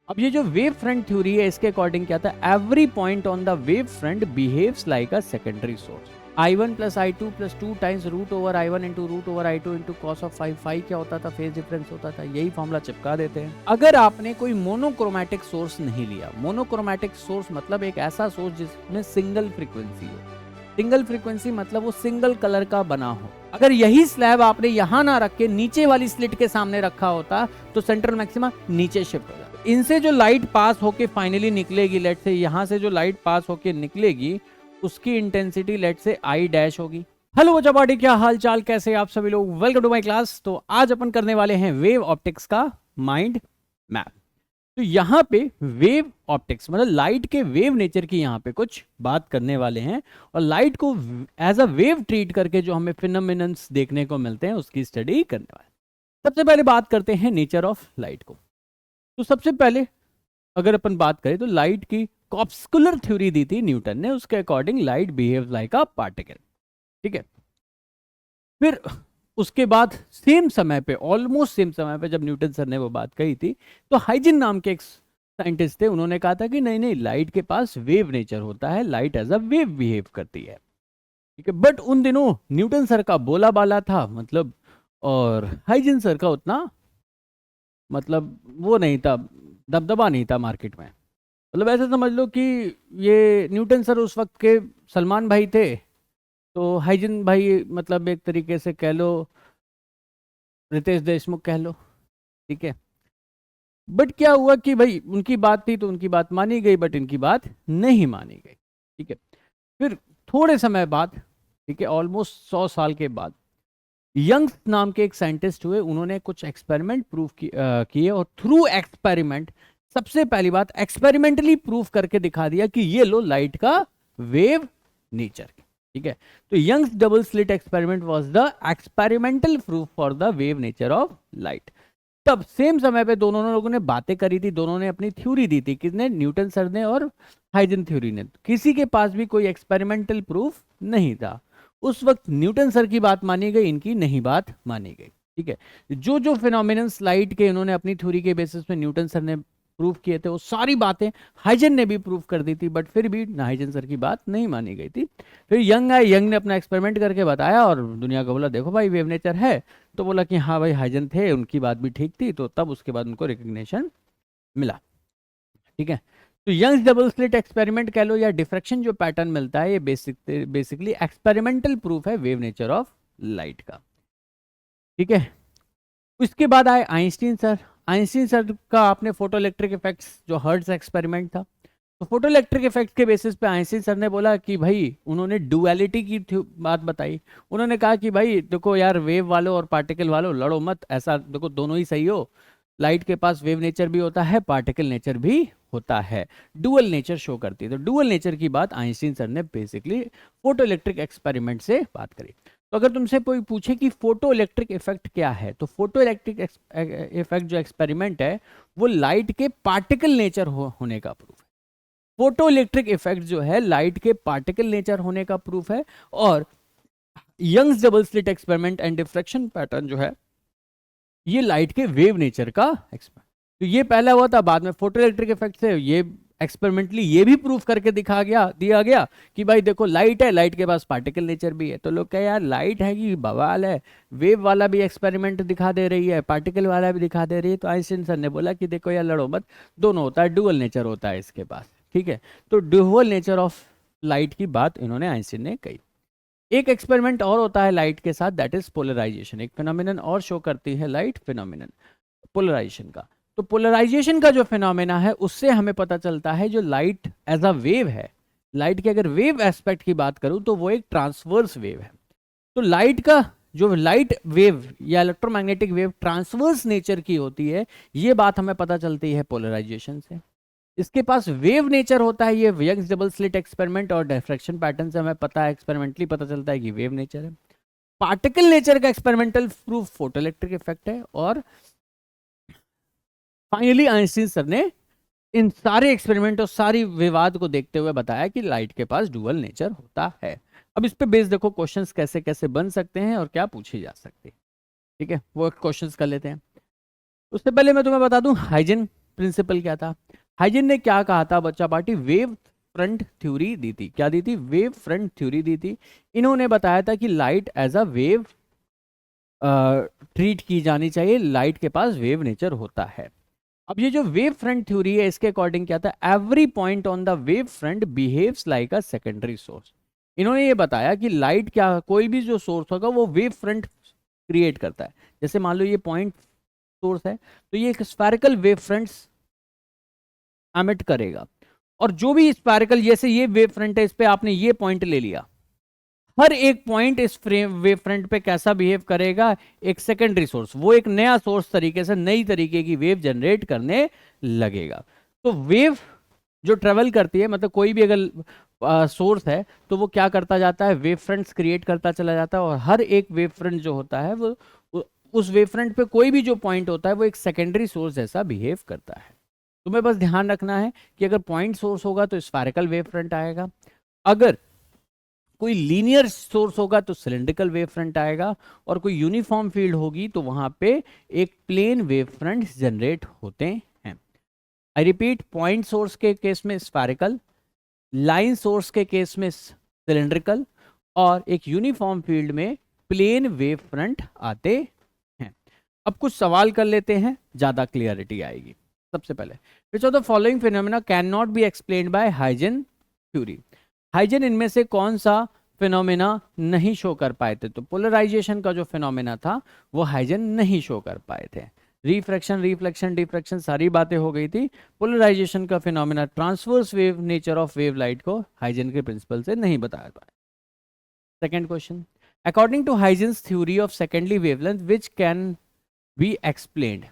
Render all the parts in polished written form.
अब ये जो वेव फ्रंट थ्योरी है इसके अकॉर्डिंग क्या था, every point on the wave front behaves like a secondary source. I1 plus I2 plus 2 times root over I1 into root over I2 into cos of five. Five क्या होता था, phase difference होता था। यही formula चिपका देते हैं। अगर आपने कोई मोनोक्रोमैटिक सोर्स नहीं लिया, मोनोक्रोमैटिक सोर्स मतलब एक ऐसा सोर्स जिसमें सिंगल फ्रीक्वेंसी हो। सिंगल फ्रीक्वेंसी मतलब वो सिंगल कलर का बना हो। अगर यही स्लैब आपने यहां ना रख के नीचे वाली स्लिट के सामने रखा होता तो सेंट्रल मैक्सिमा नीचे शिफ्ट हो जाता। इनसे जो लाइट पास होके फाइनली निकलेगी, लेट से यहां से जो लाइट पास होके निकलेगी उसकी intensity let's say I dash होगी। हेलो बच्चा पार्टी, क्या हाल चाल, कैसे आप सभी लोग। Welcome to my class. तो आज अपन करने वाले हैं वेव ऑप्टिक्स का माइंड मैप। तो यहाँ पे वेव ऑप्टिक्स मतलब लाइट के वेव नेचर की यहाँ पे कुछ बात करने वाले हैं और लाइट को एज अ वेव ट्रीट करके जो हमें फिनोमिनन्स देखने को मिलते हैं उसकी स्टडी करने वाले। सबसे पहले बात करते हैं नेचर ऑफ लाइट को। तो सबसे पहले अगर अपन बात करें तो लाइट की कॉर्पस्कुलर थ्योरी दी थी न्यूटन ने, उसके according light behaves like a particle. ठीक है। फिर उसके बाद सेम समय पे, ऑलमोस्ट सेम समय पे जब न्यूटन सर ने वो बात कही थी तो हाइजन नाम के एक साइंटिस्ट थे, उन्होंने कहा था कि नहीं नहीं, लाइट के पास वेव नेचर होता है, light as a wave behave करती है। ठीक है। बट उन दिनों न्यूटन सर का बोला बाला था मतलब, और हाइजन सर का उतना मतलब वो नहीं था, दबदबा नहीं था मार्केट में। मतलब ऐसे समझ लो कि ये न्यूटन सर उस वक्त के सलमान भाई थे, तो हाइजन भाई मतलब एक तरीके से कह लो रितेश देशमुख कह लो। ठीक है। बट क्या हुआ कि भाई उनकी बात थी तो उनकी बात मानी गई, बट इनकी बात नहीं मानी गई। ठीक है। फिर थोड़े समय बाद, ठीक है, ऑलमोस्ट 100 साल के बाद यंग्स नाम के एक साइंटिस्ट हुए, उन्होंने कुछ एक्सपेरिमेंट प्रूव किए और थ्रू एक्सपेरिमेंट, सबसे पहली बात एक्सपेरिमेंटली प्रूव करके दिखा दिया कि ये लो लाइट का वेव नेचर। ठीक है। तो Young's double slit experiment was the experimental proof for the wave nature of light. तब सेम समय पे दोनों लोगों ने बातें करी थी, दोनों ने अपनी थ्योरी दी थी, किसने, न्यूटन सर ने और हाइजन थ्योरी ने। किसी के पास भी कोई एक्सपेरिमेंटल प्रूफ नहीं था। उस वक्त न्यूटन सर की बात मानी गई, इनकी नहीं बात मानी गई। ठीक है। जो जो फिनोमिनन्स लाइट के इन्होंने अपनी थ्योरी के बेसिस पे न्यूटन सर ने प्रूव किए थे वो सारी बातें हाइजन ने भी प्रूव कर दी थी, बट फिर भी हाइजन सर की बात नहीं मानी गई थी। फिर यंग आए, यंग ने अपना एक्सपेरिमेंट करके बताया और दुनिया को बोला देखो भाई वेव नेचर है। तो बोला कि हाँ भाई हाइजन थे, उनकी बात भी ठीक थी, तो तब उसके बाद उनको रिकग्निशन मिला। ठीक है। तो यंग्स डबल स्लिट एक्सपेरिमेंट कह लो या डिफ्रैक्शन जो पैटर्न मिलता है, ये बेसिकली एक्सपेरिमेंटल प्रूफ है वेव नेचर ऑफ लाइट का। ठीक है। उसके बाद आए आइंस्टीन सर। आइंस्टीन सर का आपने फोटो इलेक्ट्रिक इफेक्ट्स जो हर्ट्ज एक्सपेरिमेंट था, तो फोटो इलेक्ट्रिक इफेक्ट के बेसिस पे आइंस्टीन सर ने बोला कि भाई, उन्होंने डुअलिटी की बात बताई। उन्होंने कहा कि भाई देखो यार, वेव वालों और पार्टिकल वालों लड़ो मत, ऐसा देखो दोनों ही सही हो। लाइट के पास वेव नेचर भी होता है, पार्टिकल नेचर भी होता है, डुअल नेचर शो करती है। तो डुअल नेचर की बात आइंस्टीन सर ने बेसिकली फोटो इलेक्ट्रिक एक्सपेरिमेंट से बात करी। तो अगर तुमसे कोई पूछे कि फोटो इलेक्ट्रिक इफेक्ट क्या है, तो फोटो इलेक्ट्रिक इफेक्ट जो एक्सपेरिमेंट है वो लाइट के पार्टिकल नेचर होने का प्रूफ है। फोटो इलेक्ट्रिक इफेक्ट जो है लाइट के पार्टिकल नेचर होने का प्रूफ है। और Young's double slit experiment and diffraction pattern जो है ये लाइट के वेव नेचर का एक्सपेरिमेंट। तो ये पहला हुआ था, बाद में फोटो इलेक्ट्रिक इफेक्ट से ये एक्सपेरिमेंटली ये भी प्रूफ करके दिया गया कि भाई देखो लाइट है, लाइट के पास पार्टिकल नेचर भी है। तो लोग कहे यार लाइट है कि बवाल है, वेव वाला भी एक्सपेरिमेंट दिखा दे रही है, पार्टिकल वाला भी दिखा दे रही है। तो आइंस्टीन सर ने बोला कि देखो यार लड़ो मत, दोनों होता है, डुअल नेचर होता है इसके पास। ठीक है। तो डुअल नेचर ऑफ लाइट की बात इन्होंने आइंस्टीन ने कही। एक एक्सपेरिमेंट और होता है लाइट के साथ, दैट इज पोलराइजेशन। एक फिनोमिनन और शो करती है लाइट, फिनोमिनन पोलराइजेशन का। तो पोलराइजेशन का जो फिनोमेना है उससे हमें पता चलता है जो लाइट एज अ वेव है, लाइट के अगर वेव एस्पेक्ट की बात करूं तो वो एक ट्रांसवर्स वेव है। तो लाइट का जो लाइट वेव या इलेक्ट्रोमैग्नेटिक वेव ट्रांसवर्स नेचर की होती है, ये बात हमें पता चलती है पोलराइजेशन से। इसके पास वेव नेचर होता है, ये यंग्स डबल स्लिट एक्सपेरिमेंट और डिफ्रैक्शन पैटर्न से हमें पता है, एक्सपेरिमेंटली पता चलता है कि वेव नेचर है। पार्टिकल नेचर का experimental proof photo electric effect है। और फाइनली आइंस्टीन सर ने इन सारे एक्सपेरिमेंट और सारी विवाद को देखते हुए बताया कि लाइट के पास डुअल नेचर होता है। अब इस पे बेस देखो क्वेश्चंस कैसे कैसे बन सकते हैं और क्या पूछे जा सकते हैं। ठीक है, वो क्वेश्चंस कर लेते हैं। उससे पहले मैं तुम्हें बता दूं हाइजन प्रिंसिपल क्या था? हाइजन ने क्या कहा था बच्चा पार्टी? वेव फ्रंट थ्योरी दी थी। क्या दी थी? वेव फ्रंट थ्योरी दी थी। इन्होंने बताया था कि light as a wave treat की जानी चाहिए, लाइट के पास वेव नेचर होता है। अब ये जो वेव फ्रंट थ्योरी है इसके अकॉर्डिंग क्या था? Every point on the wave front behaves like a secondary source. इन्होंने ये बताया कि लाइट क्या, कोई भी जो सोर्स होगा वो वेव फ्रंट क्रिएट करता है। जैसे मान लो ये पॉइंट सोर्स है तो ये एक स्फेरिकल वेव फ्रंट्स एमिट करेगा, और जो भी स्पार्कल, जैसे ये वेव फ्रंट है, इस पे आपने ये पॉइंट ले लिया, हर एक पॉइंट इस फ्रेम वेव फ्रंट पे कैसा बिहेव करेगा? एक सेकेंडरी सोर्स, वो एक नया सोर्स तरीके से नई तरीके की वेव जनरेट करने लगेगा। तो वेव जो ट्रेवल करती है, मतलब कोई भी अगर सोर्स है तो वो क्या करता जाता है? वेव फ्रंट्स क्रिएट करता चला जाता है, और हर एक वेव फ्रंट जो होता है उस वेव फ्रंट पे कोई भी जो पॉइंट होता है वो एक सेकेंडरी सोर्स जैसा बिहेव करता है। तुम्हें बस ध्यान रखना है कि अगर पॉइंट सोर्स होगा तो स्फेरिकल वेव फ्रंट आएगा, अगर कोई लीनियर सोर्स होगा तो सिलिंड्रिकल वेव फ्रंट आएगा, और कोई यूनिफॉर्म फील्ड होगी तो वहां पे एक प्लेन वेव फ्रंट जनरेट होते हैं। आई रिपीट, पॉइंट सोर्स के केस में स्फेरिकल, लाइन सोर्स के केस में सिलिंड्रिकल, और एक यूनिफॉर्म फील्ड में प्लेन वेव फ्रंट आते हैं। अब कुछ सवाल कर लेते हैं, ज्यादा क्लियरिटी आएगी। सबसे पहले, which of the following phenomena can not be explained bye Huygens theory? Huygens इनमें से कौन सा फिनोमेना नहीं शो कर पाए थे? तो पोलराइजेशन का जो फिनोमेना था वो हाइजन नहीं शो कर पाए थे। रिफ्रैक्शन, रिफ्लेक्शन, डिफ्रैक्शन, सारी बातें हो गई थी। पोलराइजेशन का phenomena, transverse wave nature of wave light को हाइजन के प्रिंसिपल से नहीं बताया पाए। Second question, according to Huygens theory of secondary wavelength which can be explained?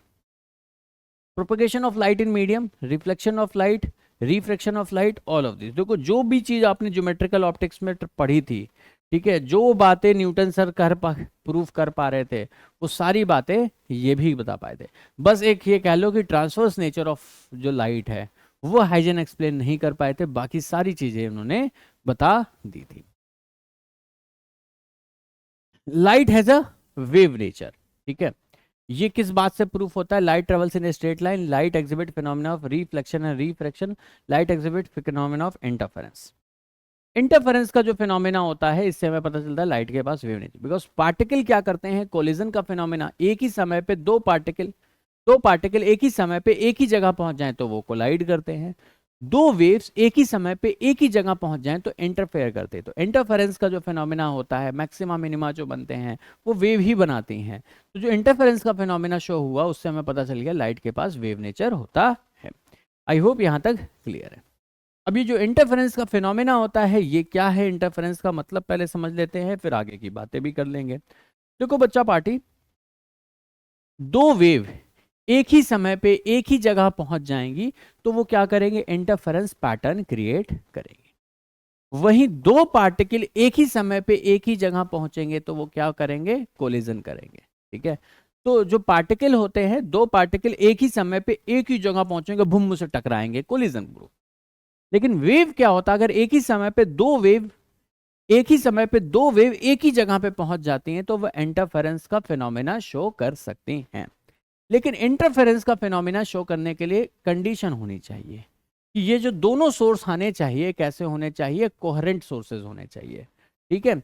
Propagation of light in medium, reflection of light, refraction of light, all of this. देखो जो भी चीज आपने ज्योमेट्रिकल ऑप्टिक्स में पढ़ी थी, ठीक है, जो बातें न्यूटन सर प्रूफ कर पा रहे थे वो सारी बातें ये भी बता पाए थे। बस एक ये कह लो कि ट्रांसवर्स नेचर ऑफ जो लाइट है वो हाइजन एक्सप्लेन नहीं कर पाए थे, बाकी सारी चीजें उन्होंने बता दी थी। Light has a wave nature, ठीक है, ये किस बात से प्रूफ होता है? Light travels in straight line, light exhibit phenomena of reflection and refraction, light exhibit phenomena of interference. Interference का जो फिनोमेना होता है इससे हमें पता चलता है लाइट के पास वेव नेचर, बिकॉज पार्टिकल क्या करते हैं? कोलिजन का फिनोमेना, एक ही समय पे दो पार्टिकल एक ही समय पे एक ही जगह पहुंच जाएं तो वो कोलाइड करते हैं। दो वेव्स एक ही समय पे एक ही जगह पहुंच जाएं तो इंटरफेयर करते हैं। तो इंटरफेरेंस का जो फिनोमेना होता है, मैक्सिमा मिनिमा जो बनते हैं वो वेव ही बनाती हैं। तो जो इंटरफेरेंस का फिनोमेना शो हुआ उससे हमें पता चल गया लाइट के पास वेव नेचर होता है। आई होप यहां तक क्लियर है। अब ये जो इंटरफेरेंस का फिनोमेना होता है ये क्या है? इंटरफेरेंस का मतलब पहले समझ लेते हैं, फिर आगे की बातें भी कर लेंगे। देखो बच्चा पार्टी, दो वेव एक ही समय पे एक ही जगह पहुंच जाएंगी तो वो क्या करेंगे? इंटरफेरेंस पैटर्न क्रिएट करेंगे। वहीं दो पार्टिकल एक ही समय पे एक ही जगह पहुंचेंगे तो वो क्या करेंगे? कोलिजन करेंगे, ठीक है। तो जो पार्टिकल होते हैं, दो पार्टिकल एक ही समय पे एक ही जगह पहुंचेंगे, भूम से टकराएंगे, कोलिजन प्रूफ। लेकिन वेव क्या होता है? अगर एक ही समय पे दो वेव एक ही जगह पे पहुंच जाती हैं तो वह इंटरफेरेंस का फिनोमेना शो कर सकती हैं। लेकिन इंटरफेरेंस का फिनोमेना शो करने के लिए कंडीशन होनी चाहिए कि ये जो दोनों सोर्स आने चाहिए कैसे होने चाहिए? कोहेरेंट सोर्सेज होने चाहिए, ठीक है।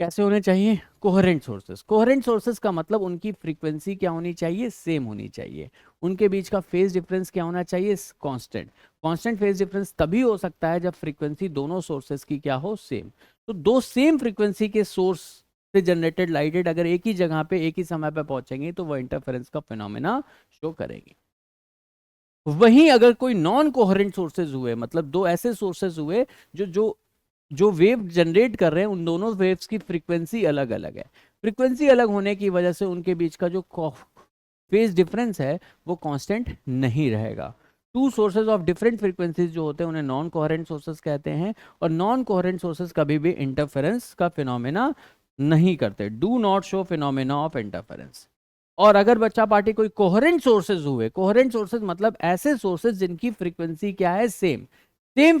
कैसे होने चाहिए? Coherent sources. कोहेरेंट सोर्सेज का मतलब उनकी फ्रीक्वेंसी क्या होनी चाहिए? सेम होनी चाहिए। उनके बीच का फेज डिफरेंस क्या होना चाहिए? कांस्टेंट। कांस्टेंट फेज डिफरेंस तभी हो सकता है जब फ्रीक्वेंसी दोनों सोर्सेज की क्या हो? सेम। तो दो सेम फ्रीक्वेंसी के सोर्स से जनरेटेड लाइटेड अगर एक ही जगह पे एक ही समय पे पहुंचेंगे तो वो इंटरफेरेंस का फिनोमेना शो करेगी। वहीं अगर कोई नॉन कोहेरेंट सोर्सेज हुए, मतलब दो ऐसे सोर्सेज हुए जो जो जो वेव जनरेट कर रहे हैं उन दोनों वेव्स की फ्रीक्वेंसी अलग अलग है, फ्रीक्वेंसी अलग होने की वजह से उनके बीच का जो फेज डिफरेंस है वो कांस्टेंट नहीं रहेगा। Two sources of different frequencies जो होते हैं उन्हें नॉन कोहेरेंट सोर्सेज कहते हैं, और नॉन कोहेरेंट सोर्सेज कभी भी इंटरफेरेंस का फिनोमेना नहीं करते, do not show phenomena of interference. और अगर बच्चा पार्टी कोई कोहेरेंट सोर्सेज हुए, कोहेरेंट सोर्सेज मतलब ऐसे सोर्सेज जिनकी फ्रीक्वेंसी क्या है? सेम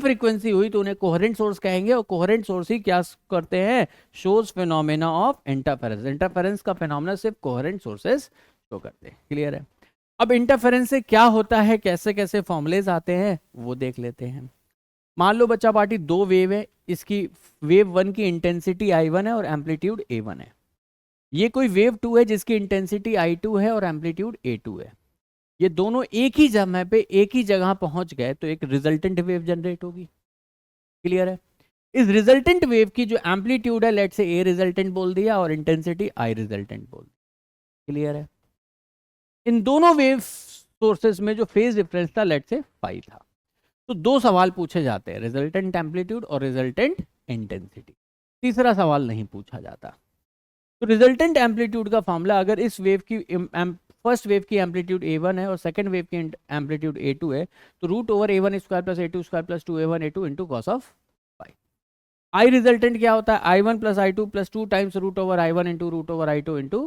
फ्रीक्वेंसी हुई तो उन्हें कोहेरेंट सोर्स कहेंगे, और कोहेरेंट सोर्स ही क्या करते हैं? Shows phenomena of interference. Interference का फिनोमेना सिर्फ कोहेरेंट सोर्सेज शो करते हैं। क्लियर है? अब इंटरफेरेंस से क्या होता है, कैसे कैसे फॉर्मुलेज आते हैं वो देख लेते हैं। मान लो बच्चा पार्टी दो वेव है, इसकी वेव वन की इंटेंसिटी I1 है और एम्पलीट्यूड A1 है। ये कोई वेव टू है जिसकी इंटेंसिटी I2 है और एम्पलीट्यूड A2 है। ये दोनों एक ही समय पे एक ही जगह पहुंच गए तो एक रिजल्टेंट वेव जनरेट होगी। क्लियर है? इस रिजल्टेंट वेव की जो एम्पलीट्यूड है लेट से A रिजल्टेंट बोल दिया और इंटेंसिटी I रिजल्टेंट बोल दी। क्लियर है? इन दोनों वेव सोर्सेस में जो फेज डिफरेंस था लेट से फाई था। तो दो सवाल पूछे जाते हैं, रिजल्टेंट एम्पलीट्यूड और रिजल्टेंट इंटेंसिटी। तीसरा सवाल नहीं पूछा जाता। तो रिजल्टेंट एम्पलीट्यूड का फॉर्मूला, अगर इस वेव की फर्स्ट वेव की एम्पलीट्यूड A1 है और सेकंड वेव की एम्पलीट्यूड A2 है, तो root over A1 square plus A2 square plus 2A1 A2 into cos of phi. I resultant क्या होता है, I1 plus I2 plus 2 times root over I1 into root over I2 into.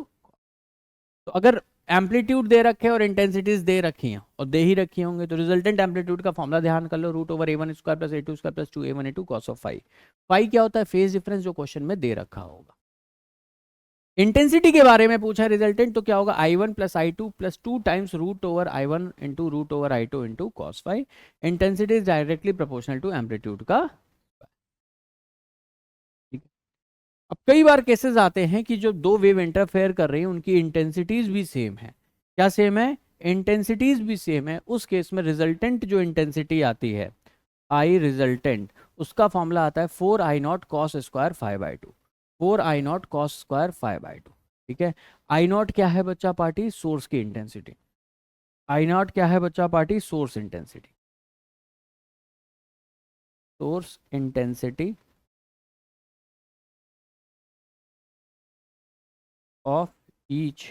तो अगर amplitude दे रखे और intensities दे रखी हैं और दे ही रखी होंगे तो रिजल्टेंट एम्पलीट्यूड का फॉर्मूला ध्यान कर लो, root over A1 square plus A2 square plus 2A1 A2 cos of phi. Phi क्या होता है, फेज डिफरेंस जो क्वेश्चन में दे रखा होगा। इंटेंसिटी के बारे में पूछा रिजल्टेंट, तो क्या होगा, I1 plus I2 plus 2 times root over I1 into root over I2 into cos phi. Intensity is directly proportional to amplitude का। अब कई बार केसेस आते हैं कि जो दो वेव इंटरफेयर कर रही हैं उनकी इंटेंसिटीज भी सेम है। क्या सेम है, इंटेंसिटीज भी सेम है। उस केस में रिजल्टेंट जो इंटेंसिटी आती है आई रिजल्टेंट, उसका फॉर्मूला आता है 4I0 cos square 5/2। 4I0 cos square 5/2। ठीक है, I0 क्या है बच्चा पार्टी, सोर्स की इंटेंसिटी। I0 क्या है बच्चा party, source intensity. Source intensity of each.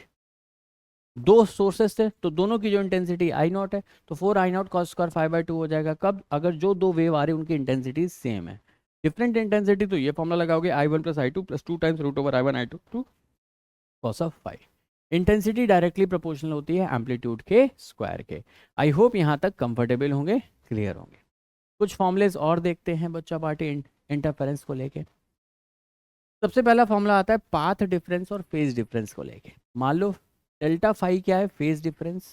दो सोर्सेस थे तो दोनों की जो इंटेंसिटी I0 है, तो 4I0 कॉस स्क्वायर 5/2 हो जाएगा। कब, अगर जो दो वेव आ रही है उनकी इंटेंसिटी सेम है। डिफरेंट इंटेंसिटी तो ये फॉर्मूला लगाओगे, I1 plus I2 plus 2 times root over I1 I2 to cos of phi. Intensity directly proportional होती है एम्पलीट्यूड के स्क्वायर के। आई होप यहाँ तक कंफर्टेबल होंगे, क्लियर होंगे। कुछ फॉर्मुलेज और देखते हैं बच्चा पार्टी इंटरफेरेंस को लेके। सबसे पहला फॉर्मूला आता है पाथ डिफरेंस और फेज डिफरेंस को लेके। मान लो डेल्टा फाई क्या है, phase difference.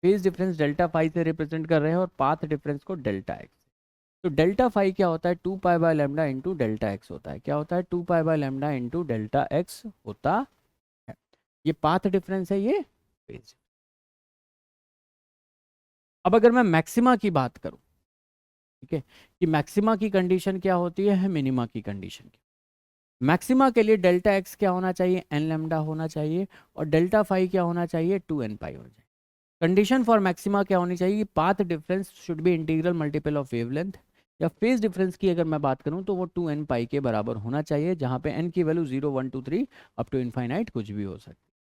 Phase difference delta phi से रिप्रेजेंट कर रहे हैं और पाथ डिफरेंस को डेल्टा एक्स। तो डेल्टा फाई क्या होता है, 2π/λ इंटू डेल्टा एक्स होता है। क्या होता है, 2π/λ इंटू डेल्टा एक्स होता है। ये पाथ डिफरेंस है, ये फेज। अब अगर मैं मैक्सिमा की बात करूं, ठीक है, कि मैक्सिमा की कंडीशन क्या होती है मिनिमा की कंडीशन की। मैक्सिमा के लिए डेल्टा एक्स क्या होना चाहिए, एन लैम्डा होना चाहिए, और डेल्टा फाई क्या होना चाहिए, 2n पाई होना चाहिए। कंडीशन फॉर मैक्सिमा क्या होनी चाहिए, path difference should be integral multiple of wavelength. या फेज डिफरेंस की अगर मैं बात करूं तो वो 2n पाई के बराबर होना चाहिए, जहां पे n की वैल्यू 0 1 2 3 अप टू इनफाइनाइट कुछ भी हो सकती है।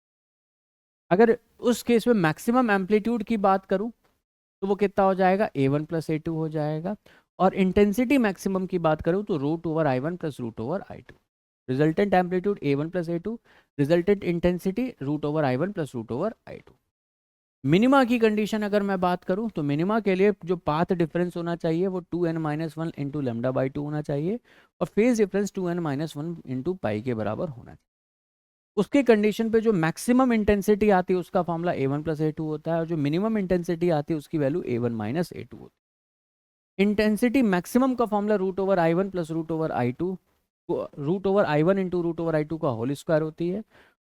अगर उस केस में मैक्सिमम एम्पलीट्यूड की बात करूं तो वो कितना हो जाएगा, A1 प्लस A2 हो जाएगा। और इंटेंसिटी मैक्सिमम की बात करूं तो root over I1 plus root over I2। Resultant amplitude A1 plus A2, resultant intensity root over I1 plus root over I2। Minima की कंडीशन अगर मैं बात करूं तो मिनिमा के लिए जो पाथ डिफरेंस होना चाहिए वो 2n-1 इंटू लेमडा बाई 2 होना चाहिए, और phase difference 2n-1 into pi के बराबर होना चाहिए। उसके कंडीशन पे जो मैक्सिमम इंटेंसिटी आती है उसका फॉर्मूला A1 प्लस A2 होता है, और जो मिनिमम इंटेंसिटी आती है उसकी वैल्यू A1 माइनस A2 होती है। इंटेंसिटी मैक्सिमम का formula root over I1 plus root over I2, root over I1 into root over I2 का होल स्क्वायर होती है।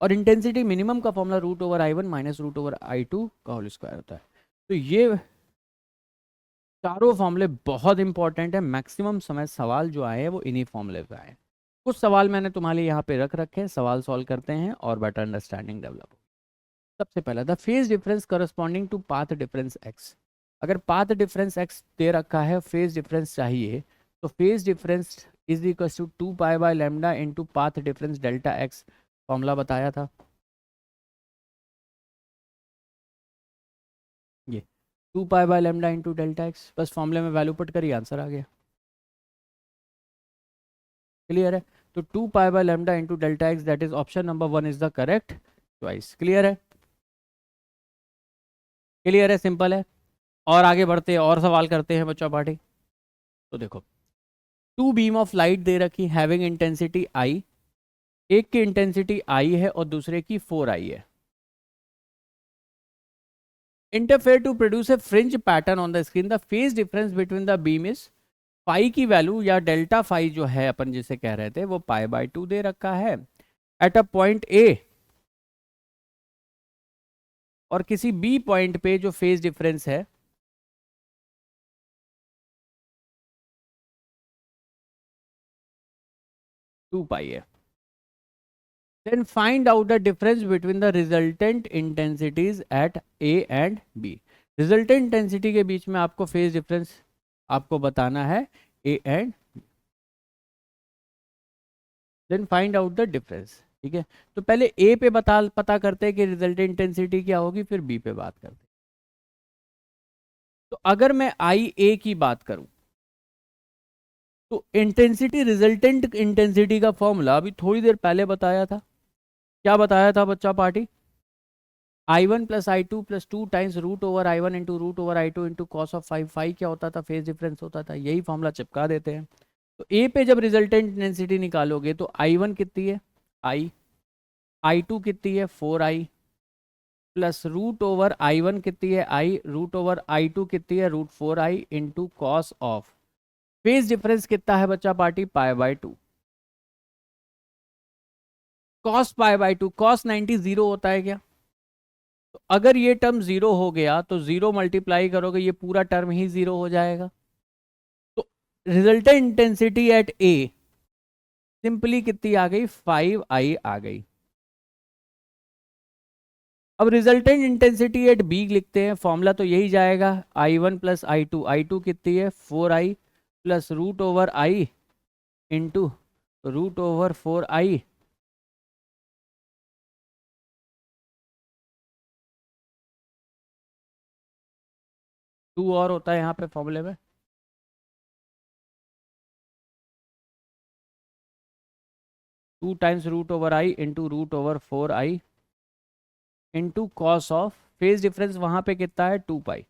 और इंटेंसिटी मिनिमम का formula root over I1 minus root over I2 का whole square होता है। तो ये चारों फॉर्मूले बहुत इंपॉर्टेंट है। मैक्सिमम समय सवाल जो आए हैं वो इन्हीं फॉर्मूले पे आए। कुछ सवाल मैंने तुम्हारे लिए यहाँ पे रख रखे हैं, सवाल सॉल्व करते हैं और बेटर अंडरस्टैंडिंग डेवलप हो। सबसे पहला, the phase difference corresponding to path difference x. अगर पाथ डिफरेंस एक्स दे रखा है, फेज डिफरेंस चाहिए, तो phase difference is equal to 2π/λ into path difference delta x. Formula बताया था ये, 2π/λ इंटू डेल्टा एक्स। बस फॉर्मूले में वैल्यू पुट करिए, आंसर आ गया। क्लियर है? तो 2π/λ into delta x, that is option number 1 is the correct choice. Clear है? क्लियर है, सिंपल है। और आगे बढ़ते हैं और सवाल करते हैं बच्चों पार्टी। तो देखो, टू बीम ऑफ लाइट दे रखी हैविंग इंटेंसिटी आई। एक की इंटेंसिटी आई है और दूसरे की 4i है। Interfere to produce a fringe pattern on the screen, the phase difference between the beam is pi की वैल्यू या डेल्टा फाई जो है अपन जिसे कह रहे थे वो पाई बाय 2 दे रखा है एट अ पॉइंट ए, और किसी बी पॉइंट पे जो फेज डिफरेंस है 2 पाई है। Then find out the difference between the resultant intensities at A and B. Resultant intensity के बीच में आपको फेज डिफरेंस आपको बताना है A and then find out the difference। ठीक है, तो पहले A पे पता करते हैं कि रिजल्टेंट इंटेंसिटी क्या होगी, फिर B पे बात करते हैं। तो अगर मैं IA की बात करूं तो इंटेंसिटी, रिजल्टेंट इंटेंसिटी का फॉर्मूला अभी थोड़ी देर पहले बताया था। क्या बताया था बच्चा party? I1 plus I2 plus 2 times root over I1 into root over I2 into cos of five. Five क्या होता था? फेज डिफरेंस होता था। यही फॉर्मूला चिपका देते हैं। तो ए पे जब रिजल्टेंट इंटेंसिटी निकालोगे तो I1 कितनी है? I, I2 कितनी है? 4I, plus root over I1 कितनी है? I, रूट ओवर I2 कितनी है? Root 4I into cos of, phase difference कितना है बच्चा party? Pi by 2, cos pi by 2। Cos 90 zero होता है क्या? तो अगर ये टर्म जीरो हो गया तो जीरो मल्टीप्लाई करोगे ये पूरा टर्म ही जीरो हो जाएगा। तो resultant intensity at A simply कितनी आ गई? 5I आ गई। अब रिजल्टेंट इंटेंसिटी एट बी लिखते हैं, फॉर्मूला तो यही जाएगा I1 प्लस I2। I2 कितनी है? 4I plus root over I into root over 4I, two और होता है यहाँ पे फॉर्मूले में, two times root over I into root over 4I into cos of, phase difference वहां पे कितना है? 2 पाई।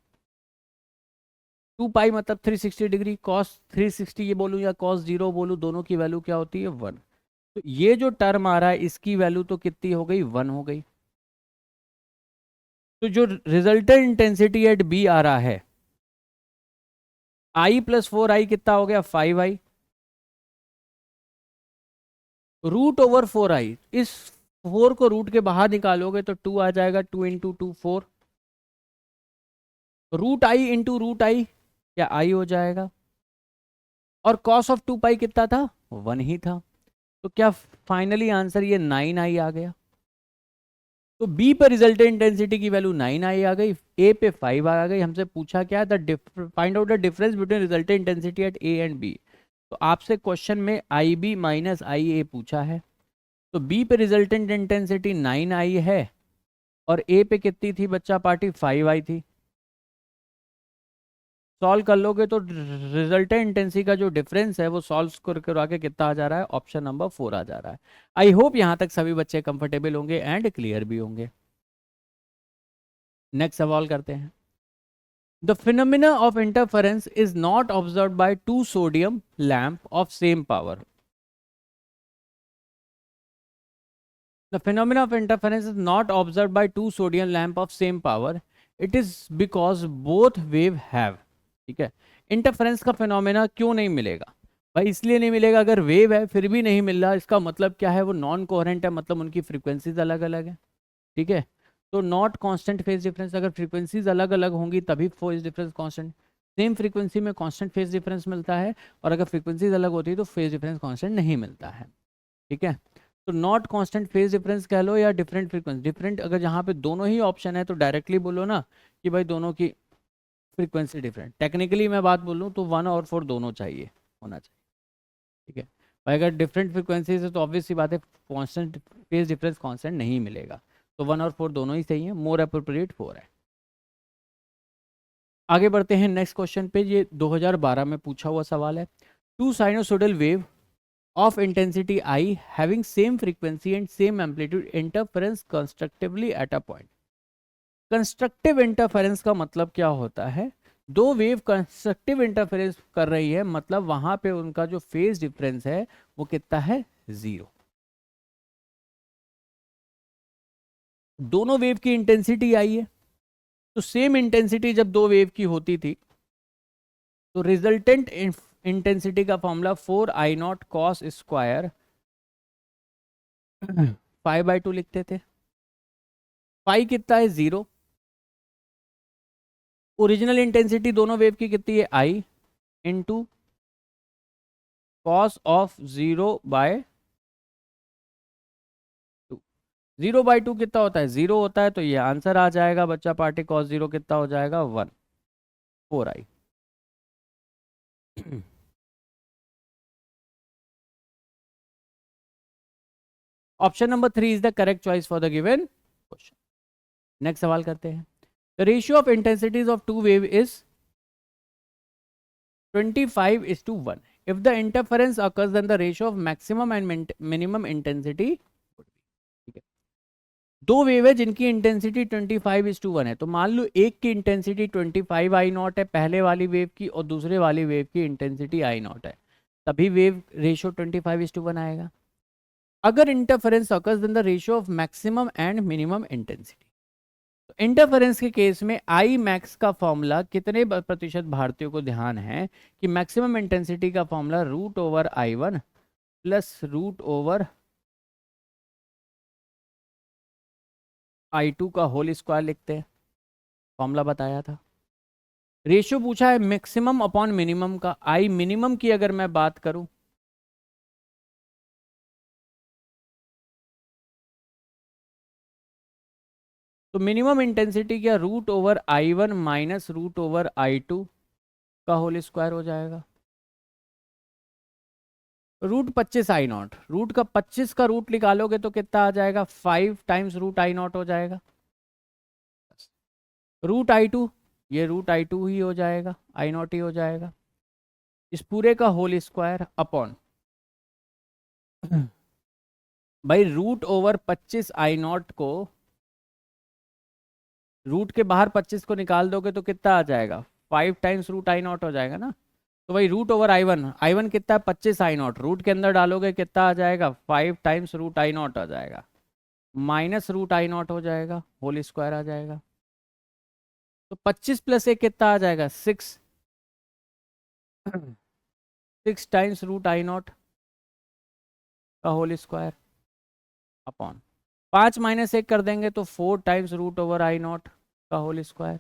2 पाई मतलब 360 डिग्री। कॉस 360 ये बोलूँ या कॉस जीरो बोलूँ, दोनों की वैल्यू क्या होती है? 1। तो ये जो टर्म आ रहा है इसकी वैल्यू तो कितनी हो गई? 1 हो गई। तो जो रिजल्टेंट इंटेंसिटी एट बी आ रहा है I प्लस 4I कितना हो गया? 5I, रूट ओवर 4I, इस 4 को रूट के बाहर निकालोगे तो 2 आ जाएगा। 2 into 2 4, root I into root I या I हो जाएगा। और कॉस ऑफ 2 पाई कितना था? 1 ही था। तो क्या फाइनली आंसर ये 9I आ गया? तो बी पर रिजल्टेंट इंटेंसिटी की वैल्यू 9I आ गई, ए पे 5 आ गई। हमसे पूछा क्या? The find out the difference between resultant intensity at A and B. तो आपसे क्वेश्चन में IB माइनस IA पूछा है। तो बी पे रिजल्टेंट इंटेंसिटी 9I है और ए पे कितनी थी बच्चा पार्टी? 5I थी। सॉल्व कर लोगे तो रिजल्टेंट इंटेंसिटी का जो डिफरेंस है वो सॉल्व करके के कितना आ जा रहा है? ऑप्शन नंबर 4 आ जा रहा है। आई होप यहां तक सभी बच्चे कंफर्टेबल होंगे एंड क्लियर भी होंगे। नेक्स्ट सवाल करते हैं। The phenomena of interference is not observe by two sodium lamp of same power. The phenomena of interference is not observed by two sodium lamp of same power. It is because both wave have, ठीक है। Interference का phenomena क्यों नहीं मिलेगा भाई? इसलिए नहीं मिलेगा, अगर वेव है फिर भी नहीं मिल रहा, इसका मतलब क्या है? वो नॉन कोहेरेंट है, मतलब उनकी फ्रीक्वेंसीज अलग अलग है। ठीक है, तो नॉट कांस्टेंट फेज डिफरेंस। अगर फ्रीक्वेंसीज अलग अलग होंगी तभी phase difference constant. Same frequency में कांस्टेंट फेज डिफरेंस मिलता है, और अगर फ्रीक्वेंसीज अलग होती है तो फेज डिफरेंस कांस्टेंट नहीं मिलता है। ठीक है, तो नॉट कांस्टेंट फेज डिफरेंस कह लो या डिफरेंट फ्रीक्वेंसी। डिफरेंट अगर जहाँ पे दोनों ही ऑप्शन है तो डायरेक्टली बोलो ना कि भाई दोनों की फ्रीक्वेंसी डिफरेंट। टेक्निकली मैं बात बोलूँ तो 1 और 4 दोनों चाहिए, होना चाहिए। ठीक है भाई, अगर डिफरेंट फ्रीक्वेंसी है तो ऑब्वियस सी बात है कांस्टेंट फेज डिफरेंस कांस्टेंट नहीं मिलेगा। तो 1 और 4 दोनों ही सही है, मोर अप्रोप्रिएट 4 है। आगे बढ़ते हैं नेक्स्ट क्वेश्चन पे। ये 2012 में पूछा हुआ सवाल है। Two sinusoidal wave of intensity I having same frequency and same amplitude interference constructively at a point। Constructive interference का मतलब क्या होता है? दो वेव कंस्ट्रक्टिव इंटरफेरेंस कर रही है, मतलब वहां पे उनका जो फेज डिफरेंस है वो कितना है? 0। दोनों वेव की इंटेंसिटी आई है, तो सेम इंटेंसिटी जब दो वेव की होती थी तो रिजल्टेंट इंटेंसिटी का फॉर्मूला 4I0 cos स्क्वायर 5/2 लिखते थे। फाई कितना है 0। ओरिजिनल इंटेंसिटी दोनों वेव की कितनी है I इंटू कॉस ऑफ 0/2। 0/2 कितना होता है 0 होता है, तो ये आंसर आ जाएगा बच्चा पार्टी। कॉस 0 कितना हो जाएगा 1 4I। Option number 3 is the correct choice for the given question. Next सवाल करते हैं। The ratio of intensities of two wave is 25:1। If the interference occurs, then the ratio of maximum and minimum intensity would be। ठीक है, दो wave है जिनकी intensity 25:1 है। तो मान लो एक की इंटेंसिटी 25I0 है पहले वाली वेव की, और दूसरे वाली वेव की इंटेंसिटी I0 है, तभी वेव रेशियो 25:1 आएगा। अगर interference occurs then the ratio of maximum and minimum intensity. तो इंटरफेरेंस के केस में आई मैक्स का फॉर्मूला कितने प्रतिशत भारतीयों को ध्यान है कि मैक्सिमम इंटेंसिटी का फॉर्मूला √/I1 प्लस √/I2 का होल स्क्वायर लिखते हैं। फॉर्मूला बताया था। रेशियो पूछा है मैक्सिमम अपॉन मिनिमम का। आई मिनिमम की अगर मैं बात करूं तो मिनिमम इंटेंसिटी क्या √/I1 माइनस √/I2 का होल स्क्वायर हो जाएगा। √25I0, रूट का 25 का रूट निकालोगे तो कितना आ जाएगा 5 टाइम्स √I0 हो जाएगा। √I2 ये √I2 ही हो जाएगा, I0 ही हो जाएगा। इस पूरे का होल स्क्वायर अपॉन भाई √/25I0 को रूट के बाहर 25 को निकाल दोगे तो कितना आ जाएगा 5 टाइम्स √I0 हो जाएगा ना। तो भाई √/I1 कितना है 25I0, रूट के अंदर डालोगे कितना आ जाएगा 5 टाइम्स √I0 आ जाएगा, माइनस √I0 हो जाएगा, होल स्क्वायर आ जाएगा। तो 25 प्लस 1 कितना आ जाएगा 6 टाइम्स √I0 का होल स्क्वायर अपॉन 5 माइनस 1 कर देंगे तो 4 टाइम्स √/I0 का होल स्क्वायर।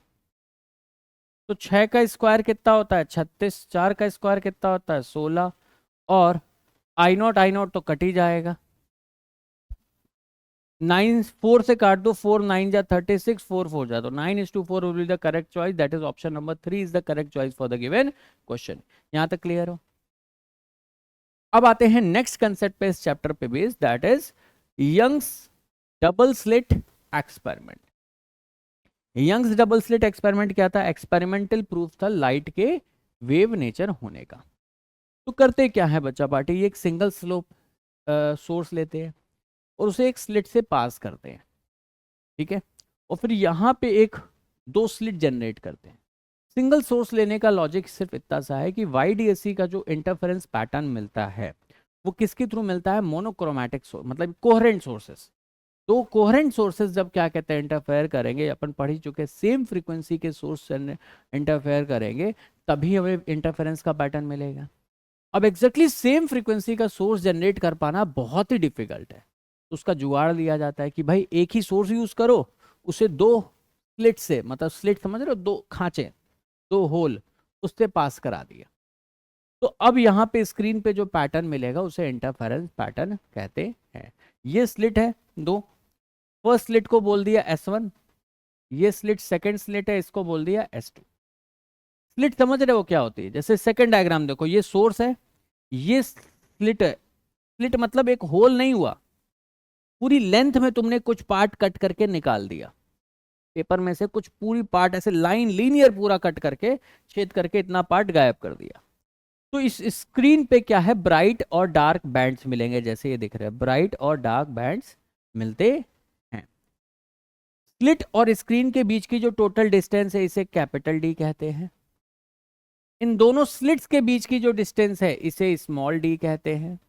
तो 6 का स्क्वायर कितना होता है 36, 4 का स्क्वायर कितना होता है 16, और I0 तो कट ही जाएगा। 9 4 से काट दो, 4 9 जा 36, 4 4 जा, तो 9:4 will be the correct choice. That is option number 3 is the correct choice for the given question. यहां तक क्लियर हो। अब आते हैं नेक्स्ट कंसेप्ट पे इस चैप्टर पे based, that is Young's double slit experiment. Young's double slit experiment क्या था, एक्सपेरिमेंटल प्रूफ था लाइट के वेव नेचर होने का। तो करते क्या है बच्चा पार्टी, ये एक सिंगल स्लोप सोर्स लेते हैं और उसे एक स्लिट से पास करते हैं, ठीक है, और फिर यहाँ पे एक दो स्लिट जनरेट करते हैं। सिंगल सोर्स लेने का लॉजिक सिर्फ इतना सा है कि YDSC का जो इंटरफेरेंस पैटर्न मिलता है वो किसके थ्रू मिलता है, मोनोक्रोमैटिक सोर्स, मतलब कोहेरेंट सोर्सेस। तो कोहेरेंट सोर्सेस जब क्या कहते हैं इंटरफेयर करेंगे, अपन पढ़ ही चुके, सेम फ्रीक्वेंसी के सोर्स से इंटरफेयर करेंगे तभी हमें इंटरफेरेंस का पैटर्न मिलेगा। अब एग्जैक्टली सेम फ्रीक्वेंसी का सोर्स जनरेट कर पाना बहुत ही डिफिकल्ट है। उसका जुगाड़ लिया जाता है कि भाई एक ही सोर्स यूज करो, उसे दो स्लिट से, मतलब स्लिट समझ रहे हो, दो खांचे, दो होल, उससे पास करा दिया। तो अब यहाँ पे स्क्रीन पे जो पैटर्न मिलेगा उसे इंटरफेरेंस पैटर्न कहते हैं। ये स्लिट है दो, फर्स्ट स्लिट को बोल दिया S1, ये स्लिट सेकंड स्लिट है, इसको बोल दिया S2। स्लिट समझ रहे हो क्या होती है, जैसे सेकंड डायग्राम देखो, ये सोर्स है, ये स्लिट है। स्लिट मतलब एक होल नहीं हुआ, पूरी लेंथ में तुमने कुछ पार्ट कट करके निकाल दिया पेपर में से, कुछ पूरी पार्ट ऐसे लाइन लीनियर पूरा कट करके छेद करके इतना पार्ट गायब कर दिया। तो इस स्क्रीन पे क्या है, ब्राइट और डार्क बैंड्स मिलेंगे, जैसे ये दिख रहे हैं, ब्राइट और डार्क बैंड्स मिलते हैं। स्लिट और स्क्रीन के बीच की जो टोटल डिस्टेंस है इसे कैपिटल डी कहते हैं। इन दोनों स्लिट्स के बीच की जो डिस्टेंस है इसे स्मॉल डी कहते हैं,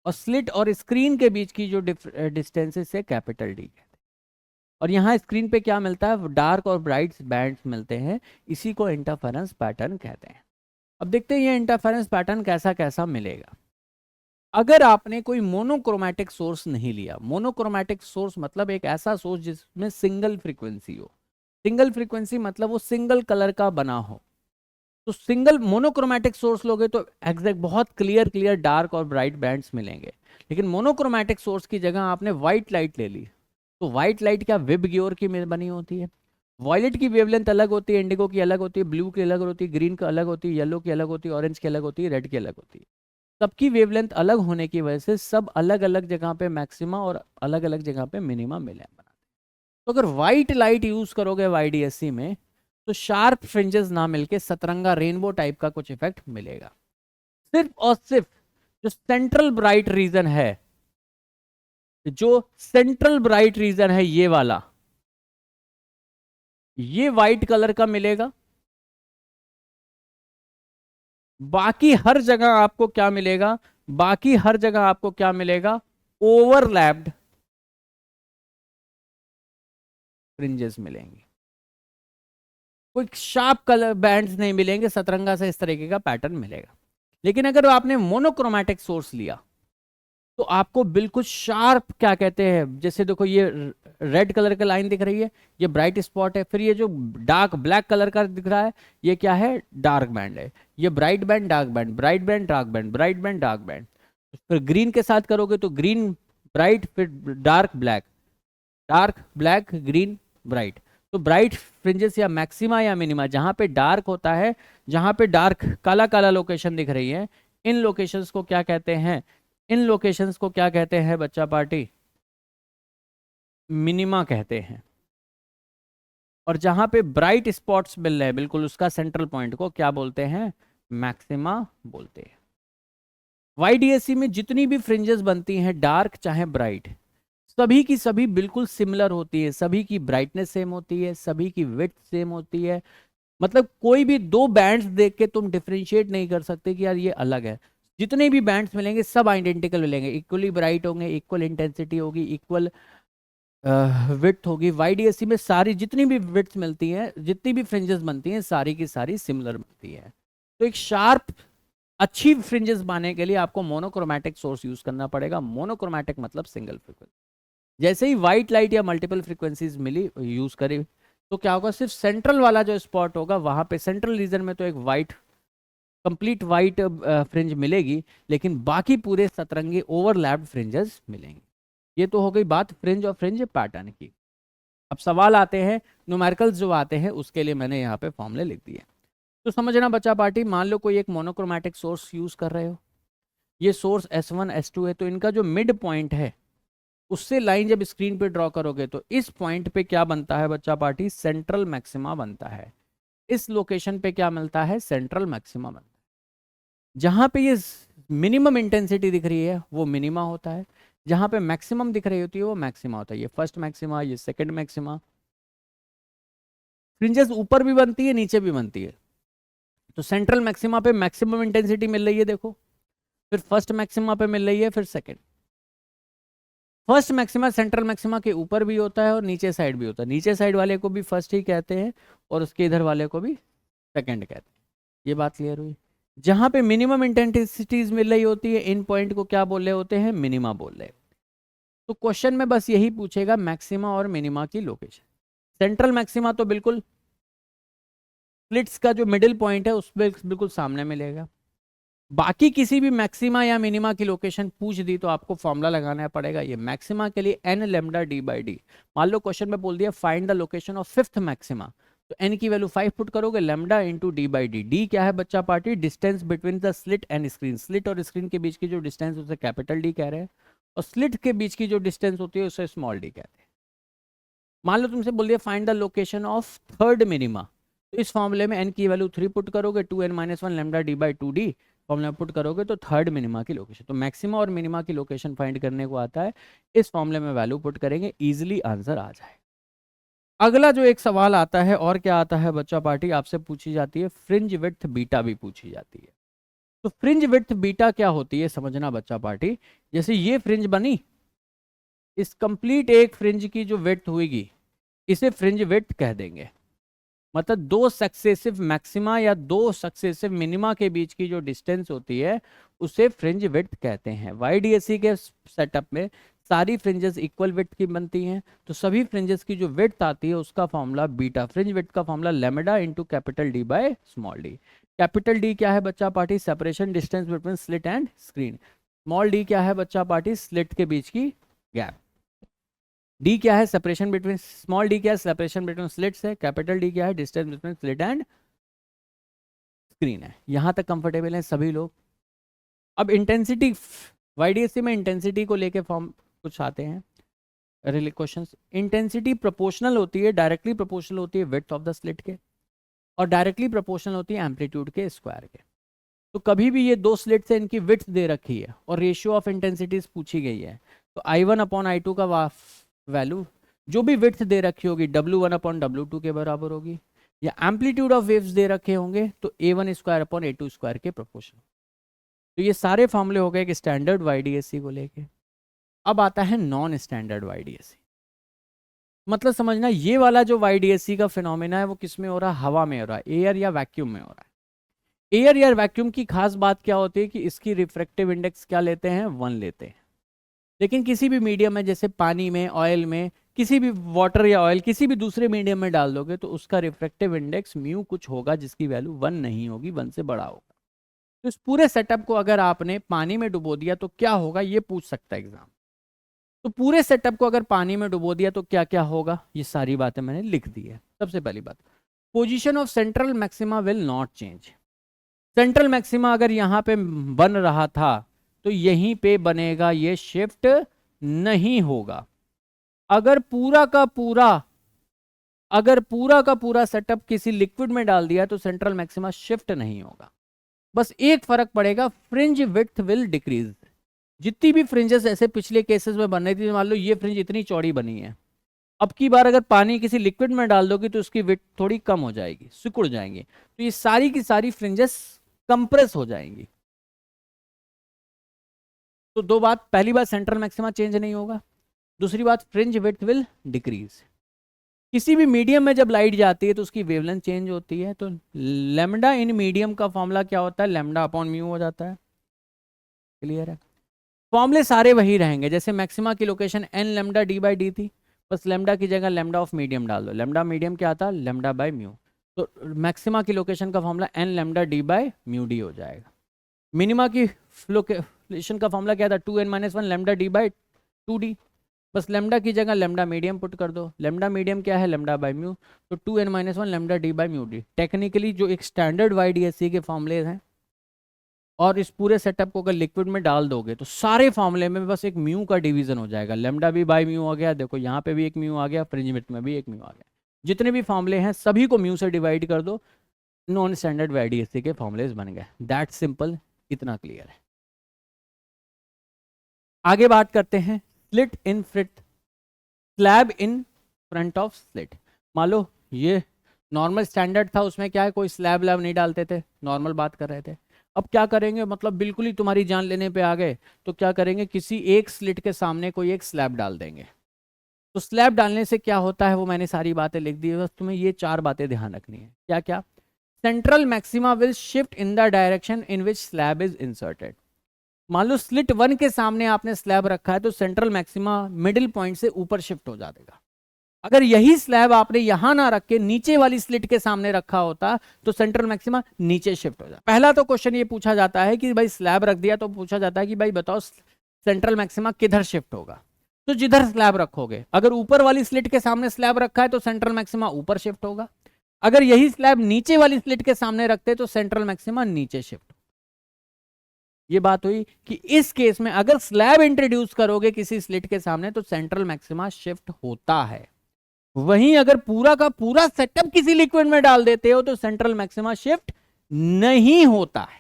और स्लिट और स्क्रीन के बीच की जो डिस्टेंस है इसे कैपिटल डी कहते हैं। और यहाँ स्क्रीन पे क्या मिलता है, डार्क और ब्राइट बैंड्स मिलते हैं, इसी को इंटरफेरेंस पैटर्न कहते हैं। अब देखते हैं ये इंटरफेरेंस पैटर्न कैसा कैसा मिलेगा। अगर आपने कोई मोनोक्रोमैटिक सोर्स नहीं लिया, मोनोक्रोमैटिक सोर्स मतलब एक ऐसा सोर्स जिसमें सिंगल फ्रीक्वेंसी हो, सिंगल फ्रीक्वेंसी मतलब वो सिंगल कलर का बना हो, तो सिंगल मोनोक्रोमैटिक सोर्स लोगे तो एग्जैक्ट बहुत क्लियर क्लियर डार्क और ब्राइट बैंड्स मिलेंगे। लेकिन मोनोक्रोमैटिक सोर्स की जगह आपने व्हाइट लाइट ले ली, तो व्हाइट लाइट क्या विबग्योर की बनी होती है, वॉयलेट की वेवलेंथ अलग होती है, इंडिगो की अलग होती है, ब्लू की अलग होती है, ग्रीन की अलग होती है, येलो की अलग होती है, ऑरेंज की अलग होती है, रेड की अलग होती है। सबकी वेवलेंथ अलग होने की वजह से सब अलग अलग जगह पे मैक्सिमा और अलग अलग जगह पे मिनिमा मिले बनाते हैं। तो अगर व्हाइट लाइट यूज करोगे वाईडीएससी में तो शार्प फ्रिंजेस ना मिलके सतरंगा रेनबो टाइप का कुछ इफेक्ट मिलेगा। सिर्फ और सिर्फ जो सेंट्रल ब्राइट रीजन है, जो सेंट्रल ब्राइट रीजन है ये वाला, ये व्हाइट कलर का मिलेगा। बाकी हर जगह आपको क्या मिलेगा, बाकी हर जगह आपको क्या मिलेगा, ओवरलैप्ड फ्रिंजेस मिलेंगे, कोई शार्प कलर बैंड्स नहीं मिलेंगे, सतरंगा से इस तरीके का पैटर्न मिलेगा। लेकिन अगर आपने मोनोक्रोमैटिक सोर्स लिया तो आपको बिल्कुल शार्प, क्या कहते हैं, जैसे देखो ये रेड कलर का लाइन दिख रही है, ये ब्राइट स्पॉट है, फिर ये जो डार्क ब्लैक कलर का दिख रहा है ये क्या है, डार्क बैंड है, ये bright band dark band, bright band dark band, bright band dark band. फिर ग्रीन के साथ करोगे तो ग्रीन ब्राइट, फिर dark black, dark black green bright. तो ब्राइट फ्रिंजेस या मैक्सिमा या मिनिमा जहां पे डार्क होता है, जहां पे डार्क काला काला लोकेशन दिख रही है, इन लोकेशंस को क्या कहते हैं, इन लोकेशंस को क्या कहते हैं बच्चा पार्टी, मिनिमा कहते हैं। और जहां पे ब्राइट स्पॉट्स मिल रहे हैं बिल्कुल उसका सेंट्रल पॉइंट को क्या बोलते हैं, मैक्सिमा बोलते हैं। वाईडीएससी में जितनी भी फ्रिंजेस बनती हैं डार्क चाहे ब्राइट, सभी की सभी बिल्कुल सिमिलर होती है, सभी की ब्राइटनेस सेम होती है, सभी की विड्थ सेम होती है। मतलब कोई भी दो बैंड्स देख के तुम डिफरेंशिएट नहीं कर सकते कि यार ये अलग है। जितने भी बैंड्स मिलेंगे सब आइडेंटिकल मिलेंगे, इक्वली ब्राइट होंगे, इक्वल इंटेंसिटी होगी, इक्वल विड्थ होगी। वाईडीएससी में सारी जितनी भी विड्थ मिलती है, जितनी भी फ्रिंजेस बनती हैं, सारी की सारी सिमिलर बनती है। तो एक शार्प अच्छी फ्रिंजेस बनाने के लिए आपको मोनोक्रोमैटिक सोर्स यूज करना पड़ेगा। मोनोक्रोमैटिक मतलब सिंगल फ्रीक्वेंसी। जैसे ही व्हाइट लाइट या मल्टीपल फ्रीक्वेंसीज मिली यूज करी तो क्या होगा, सिर्फ सेंट्रल वाला जो स्पॉट होगा वहां पे सेंट्रल रीजन में तो एक वाइट, कंप्लीट वाइट फ्रिंज मिलेगी, लेकिन बाकी पूरे सतरंगे ओवरलैप्ड फ्रिंजेस मिलेंगे। ये तो हो गई बात फ्रिंज और फ्रिंज पैटर्न की। अब सवाल आते हैं, न्यूमेरिकल्स जो आते हैं उसके लिए मैंने यहाँ पे फॉर्मूले लिख दिए। तो समझना बच्चा पार्टी, मान लो कोई एक मोनोक्रोमैटिक सोर्स यूज कर रहे हो, ये सोर्स S1 S2 है, तो इनका जो मिड पॉइंट है उससे लाइन जब स्क्रीन पे ड्रॉ करोगे तो इस पॉइंट पे क्या बनता है बच्चा पार्टी, सेंट्रल मैक्सिमा बनता है। इस लोकेशन पे क्या मिलता है, सेंट्रल मैक्सिमा बनता है। जहां पे ये मिनिमम इंटेंसिटी दिख रही है वो मिनिमा होता है, जहां पे मैक्सिमम दिख रही होती है वो मैक्सिमा होता है। ये फर्स्ट मैक्सिमा, ये सेकंड मैक्सिमा। फ्रिंजेस ऊपर भी बनती है नीचे भी बनती है। तो सेंट्रल मैक्सिमा पे मैक्सिमम इंटेंसिटी मिल रही है देखो, फिर फर्स्ट मैक्सिमा पे मिल रही है, फिर second. First maxima central maxima के ऊपर भी होता है और नीचे साइड भी होता है, नीचे साइड वाले को भी फर्स्ट ही कहते हैं और उसके इधर वाले को भी सेकंड कहते हैं। ये बात क्लियर हुई। जहां पे मिनिमम इंटेंसिटीज मिल रही होती है इन पॉइंट को क्या बोल रहे होते हैं, मिनिमा बोल रहे हैं। तो क्वेश्चन में बस यही पूछेगा मैक्सिमा और मिनिमा की लोकेशन। सेंट्रल मैक्सिमा तो बिल्कुल स्प्लिट्स का जो मिडिल पॉइंट है उस बिल्कुल सामने मिलेगा। बाकी किसी भी मैक्सिमा या मिनिमा की लोकेशन पूछ दी तो आपको फॉर्मूला लगाना पड़ेगा। ये मैक्सिमा के लिए n lambda D by D. मान लो क्वेश्चन में बोल दिया find the location of fifth maxima, तो n की वैल्यू 5 पुट करोगे, lambda into D by d. D क्या है बच्चा party, distance between the slit and screen. Slit और स्क्रीन के बीच की जो डिस्टेंस उसे कैपिटल डी कह रहे हैं, और स्लिट के बीच की जो डिस्टेंस होती है उसे स्मॉल डी कहते हैं। मान लो तुमसे बोल दिया find the location of third minima, तो इस फॉर्मूले में n की वैल्यू 3 पुट करोगे, 2n-1 lambda D by two D formula put करोगे तो थर्ड मिनिमा की लोकेशन। तो मैक्सिमा और मिनिमा की लोकेशन फाइंड करने को आता है, इस फॉर्मूले में वैल्यू पुट करेंगे, इजीली आंसर आ जाए। अगला जो एक सवाल आता है और क्या आता है बच्चा पार्टी, आपसे पूछी जाती है फ्रिंज विड्थ बीटा भी पूछी जाती है। तो फ्रिंज विड्थ बीटा क्या होती है समझना बच्चा पार्टी। जैसे ये फ्रिंज बनी, इस कंप्लीट एक फ्रिंज की जो विड्थ हुईगी इसे फ्रिंज विड्थ कह देंगे। मतलब दो सक्सेसिव मैक्सिमा या दो सक्सेसिव मिनिमा के बीच की जो डिस्टेंस होती है उसे फ्रिंज विड्थ कहते हैं। YDAC के सेटअप में सारी फ्रिंजेस इक्वल विड्थ की बनती हैं, तो सभी फ्रिंजेस की जो विड्थ आती है उसका फॉर्मूला बीटा, फ्रिंज विड्थ का formula lambda into capital D by small D. Capital D क्या है बच्चा party? Separation distance between slit and screen. Small D क्या है बच्चा पार्टी? स्लिट के बीच की गैप। डी क्या है? सेपरेशन बिटवीन, स्मॉल डी क्या है? सेपरेशन बिटवीन स्लिट्स है। कैपिटल डी क्या है? Distance between slit and screen है। यहां तक कंफर्टेबल हैं सभी लोग। अब इंटेंसिटी, YDAC में इंटेंसिटी को लेके फॉर्म कुछ आते हैं रिले क्वेश्चंस। इंटेंसिटी प्रोपोर्शनल होती है, डायरेक्टली प्रोपोर्शनल होती है विड्थ ऑफ द स्लिट के, और डायरेक्टली प्रोपोर्शनल होती है एम्पलीट्यूड के स्क्वायर के। तो कभी भी ये दो स्लिट से इनकी विड्थ दे रखी है और रेशियो ऑफ इंटेंसिटीज पूछी गई है, तो I1/I2 का वैल्यू जो भी विड्थ दे रखी होगी W1/W2 के बराबर होगी, या एम्पलीट्यूड ऑफ वेव्स दे रखे होंगे तो A1² के प्रोपोर्शनल। तो ये सारे फॉर्मूले हो गए कि स्टैंडर्ड YDAC को लेके। अब आता है नॉन स्टैंडर्ड YDAC। मतलब समझना, ये वाला जो YDAC का फिनोमेना है वो किस में हो रहा है? हवा में हो रहा है, एयर या वैक्यूम में हो रहा है। एयर या वैक्यूम की खास बात क्या होती है कि इसकी रिफ्रैक्टिव इंडेक्स क्या लेते हैं? 1 लेते हैं। लेकिन किसी भी मीडियम में, जैसे पानी में, ऑयल में, किसी भी वाटर या ऑयल किसी भी दूसरे मीडियम में डाल दोगे तो उसका रिफ्रैक्टिव इंडेक्स म्यू कुछ होगा जिसकी वैल्यू 1 नहीं होगी, 1 से बड़ा होगा। तो इस पूरे सेटअप को अगर आपने पानी में डुबो दिया तो क्या होगा, ये पूछ सकता है एग्जाम। तो पूरे सेटअप को अगर पानी में डुबो दिया तो क्या क्या होगा, ये सारी बातें मैंने लिख दी है। सबसे पहली बात, position of central maxima will not change. Central maxima अगर यहाँ पे बन रहा था तो यहीं पे बनेगा, ये शिफ्ट नहीं होगा। अगर पूरा का पूरा सेटअप किसी लिक्विड में डाल दिया तो सेंट्रल मैक्सिमा शिफ्ट नहीं होगा। बस एक फर्क पड़ेगा, फ्रिंज विड्थ विल डिक्रीज। जितनी भी फ्रिंजेस ऐसे पिछले केसेस में बन रही थी, मान लो ये फ्रिंज इतनी चौड़ी बनी है, अब की बार अगर पानी किसी लिक्विड में डाल दोगे तो उसकी विड्थ थोड़ी कम हो जाएगी, सिकुड़ जाएंगी। तो ये सारी की सारी फ्रिंजेस कंप्रेस हो जाएंगी। तो दो बात, पहली बात सेंट्रल मैक्सिमा चेंज नहीं होगा, दूसरी बात फ्रिंज विड्थ विल डिक्रीज। किसी भी मीडियम में जब लाइट जाती है तो उसकी वेवलेंथ चेंज होती है, तो लैम्डा इन मीडियम का फॉर्मूला क्या होता है? λ/μ हो जाता है। क्लियर है? फॉर्मूले सारे वही रहेंगे, जैसे मैक्सिमा की लोकेशन n λ/d/d थी, बस लैम्डा की जगह लैम्डा ऑफ मीडियम डाल दो। लैम्डा मीडियम क्या आता? λ/μ। तो मैक्सिमा की लोकेशन का फॉर्मूला n λ/d/μd हो जाएगा। मिनिमा की लोकेशन का फॉर्मूला क्या था? 2n-1 λ/d/2d। बस लैम्डा की जगह लैम्डा मीडियम पुट कर दो। लैम्डा मीडियम क्या है? λ/μ। तो 2n-1 λ/d/μd। टेक्निकली जो एक स्टैंडर्ड YDAC के फॉर्मूले हैं, और इस पूरे सेटअप को अगर लिक्विड में डाल दोगे तो सारे फॉर्मूले में बस एक म्यू का डिवीजन हो जाएगा। लैम्डा भी बाय म्यू हो गया, देखो यहाँ पे भी एक म्यू आ गया, फ्रिंज विड्थ में भी एक म्यू आ गया। जितने भी फॉर्मूले हैं सभी को म्यू से डिवाइड कर दो, नॉन स्टैंडर्ड YDAC के फॉर्मूलेज बन गए। दैट सिंपल, इतना क्लियर है। आगे बात करते हैं slit in fret, slab in front of slit. मान लो ये नॉर्मल स्टैंडर्ड था, उसमें क्या है, कोई स्लैब लैब नहीं डालते थे, नॉर्मल बात कर रहे थे। अब क्या करेंगे, मतलब बिल्कुल ही तुम्हारी जान लेने पे आ गए, तो क्या करेंगे, किसी एक स्लिट के सामने कोई एक स्लैब डाल देंगे। तो स्लैब डालने से क्या होता है वो मैंने सारी बातें लिख दी है, बस तुम्हें ये 4 बातें ध्यान रखनी है। क्या क्या? Central maxima will shift in the direction in which slab is inserted. मान लो स्लिट 1 के सामने आपने स्लैब रखा है तो सेंट्रल मैक्सिमा मिडिल पॉइंट से ऊपर शिफ्ट हो जाएगा। अगर यही स्लैब आपने यहां ना रख के नीचे वाली स्लिट के सामने रखा होता तो सेंट्रल मैक्सिमा नीचे शिफ्ट हो जाता। पहला तो क्वेश्चन ये पूछा जाता है कि भाई स्लैब रख दिया तो पूछा जाता है कि भाई बताओ सेंट्रल मैक्सिमा किधर शिफ्ट होगा। तो जिधर स्लैब रखोगे, अगर ऊपर वाली स्लिट के सामने स्लैब रखा है तो सेंट्रल मैक्सिमा ऊपर शिफ्ट होगा। अगर यही स्लैब नीचे वाली स्लिट के सामने रखते तो सेंट्रल मैक्सिमा नीचे शिफ्ट। ये बात हुई कि इस केस में अगर स्लैब इंट्रोड्यूस करोगे किसी स्लिट के सामने तो सेंट्रल मैक्सिमा शिफ्ट होता है। वहीं अगर पूरा का पूरा सेटअप किसी लिक्विड में डाल देते हो तो सेंट्रल मैक्सिमा शिफ्ट नहीं होता है।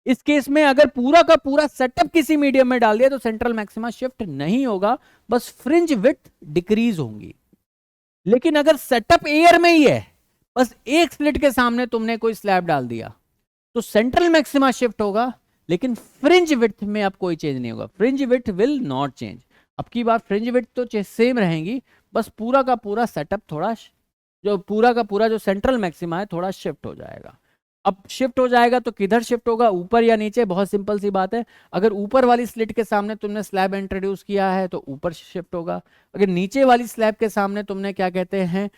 इस केस में अगर पूरा का पूरा सेटअप किसी मीडियम में डाल दिया तो सेंट्रल मैक्सिमा शिफ्ट नहीं होगा, बस फ्रिंज विड्थ डिक्रीज होंगी। लेकिन अगर सेटअप एयर में ही है, बस एक स्लिट के सामने तुमने कोई स्लैब डाल दिया तो सेंट्रल मैक्सिमा शिफ्ट होगा, लेकिन फ्रिंज विड्थ में अब कोई चेंज नहीं होगा। Fringe width will not change. अब की बार फ्रिंज विड्थ तो सेम रहेंगी, बस पूरा का पूरा सेटअप थोड़ा जो पूरा का पूरा जो सेंट्रल मैक्सिमा है थोड़ा शिफ्ट हो जाएगा। अब शिफ्ट हो जाएगा तो किधर शिफ्ट होगा, ऊपर या नीचे? बहुत सिंपल सी बात है, अगर ऊपर वाली स्लिट के सामने तुमने स्लैब इंट्रोड्यूस किया है तो ऊपर शिफ्ट होगा, अगर नीचे वाली स्लैब के सामने तुमने क्या कहते हैं,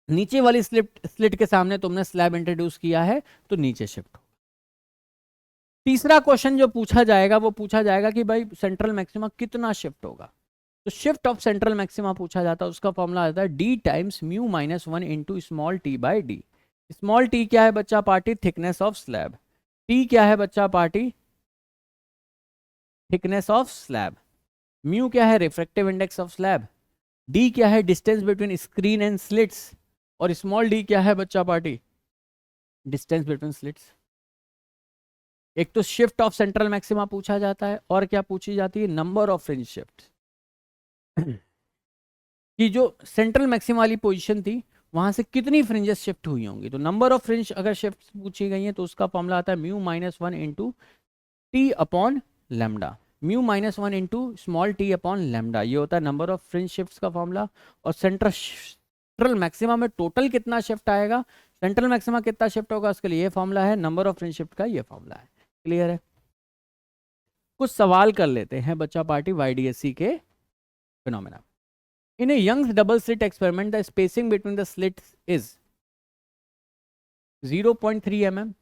नीचे वाली स्लिट के सामने तुमने स्लैब इंट्रोड्यूस किया है तो नीचे शिफ्ट हो। तीसरा क्वेश्चन जो पूछा जाएगा वो पूछा जाएगा कि भाई सेंट्रल मैक्सिमा कितना शिफ्ट होगा। तो शिफ्ट ऑफ सेंट्रल मैक्सिमा पूछा जाता है, उसका फॉर्मूला आता है D times mu minus 1 into small T by D. Small T क्या है बच्चा party? Thickness of slab. T क्या है बच्चा party? Thickness of slab. Mu क्या है? Refractive index of slab. D क्या है? Distance between screen and slits. और स्मॉल डी क्या है बच्चा पार्टी? Distance between slits. एक तो शिफ्ट ऑफ सेंट्रल मैक्सिमा पूछा जाता है, और क्या पूछी जाती है? Number of fringe shift. कि जो सेंट्रल मैक्सिमा वाली पोजीशन थी वहां से कितनी फ्रिंजेस शिफ्ट हुई होंगी। तो नंबर ऑफ फ्रिंज अगर शिफ्ट पूछी गई है तो उसका फॉर्मूला आता है mu minus 1 into t upon lambda. Mu minus 1 into small T upon lambda, ये होता है नंबर ऑफ फ्रिंज शिफ्ट का फॉर्मूला। और सेंट्रल मैक्सिमा में टोटल कितना शिफ्ट आएगा, सेंट्रल मैक्सिमा कितना शिफ्ट होगा, उसके लिए ये फॉर्मूला है, नंबर ऑफ फ्रिंज शिफ्ट का ये फॉर्मूला है। क्लियर है? कुछ सवाल कर लेते हैं बच्चा पार्टी वाईडीएससी के phenomena. In a Young's double slit experiment, the spacing between the slits is 0.3 mm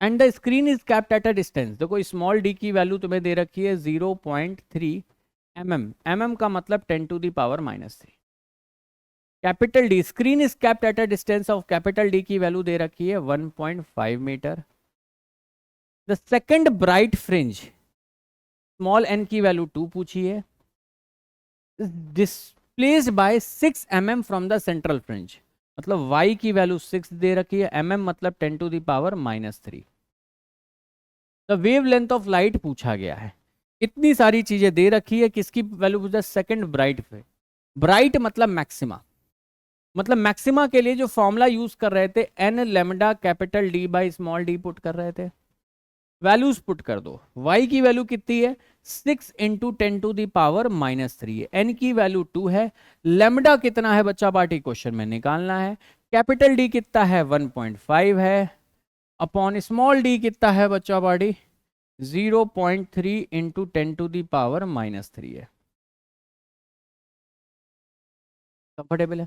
and the screen is kept at a distance. देखो स्मॉल डी की वैल्यू तुम्हें दे रखी है 0.3 mm। mm का मतलब 10 to the power -3। Capital D, screen is kept at a distance of capital D की value दे रखी है 1.5 metre. The second bright fringe small n की वैल्यू 2 पूछी है, displaced by 6 mm from the central fringe, मतलब y की value 6 दे रखी है, mm मतलब 10 to the power -3। The wavelength of light पूछा गया है। इतनी सारी चीजें दे रखी है, किसकी वैल्यू पूछा? सेकंड ब्राइट पे। ब्राइट मतलब मैक्सिमा, मतलब मैक्सिमा के लिए जो फॉर्मूला यूज कर रहे थे n lambda capital D by small D put कर रहे थे, वैल्यूज पुट कर दो। y की वैल्यू कितनी है? 6 इंटू 10 to the power -3 है। n की वैल्यू 2 है। लेमडा कितना है बच्चा पार्टी? क्वेश्चन में निकालना है। कैपिटल डी कितना है? 1.5 है। अपॉन स्मॉल डी कितना है बच्चा party? 0.3 into 10 to the power -3 है। कंफर्टेबल है?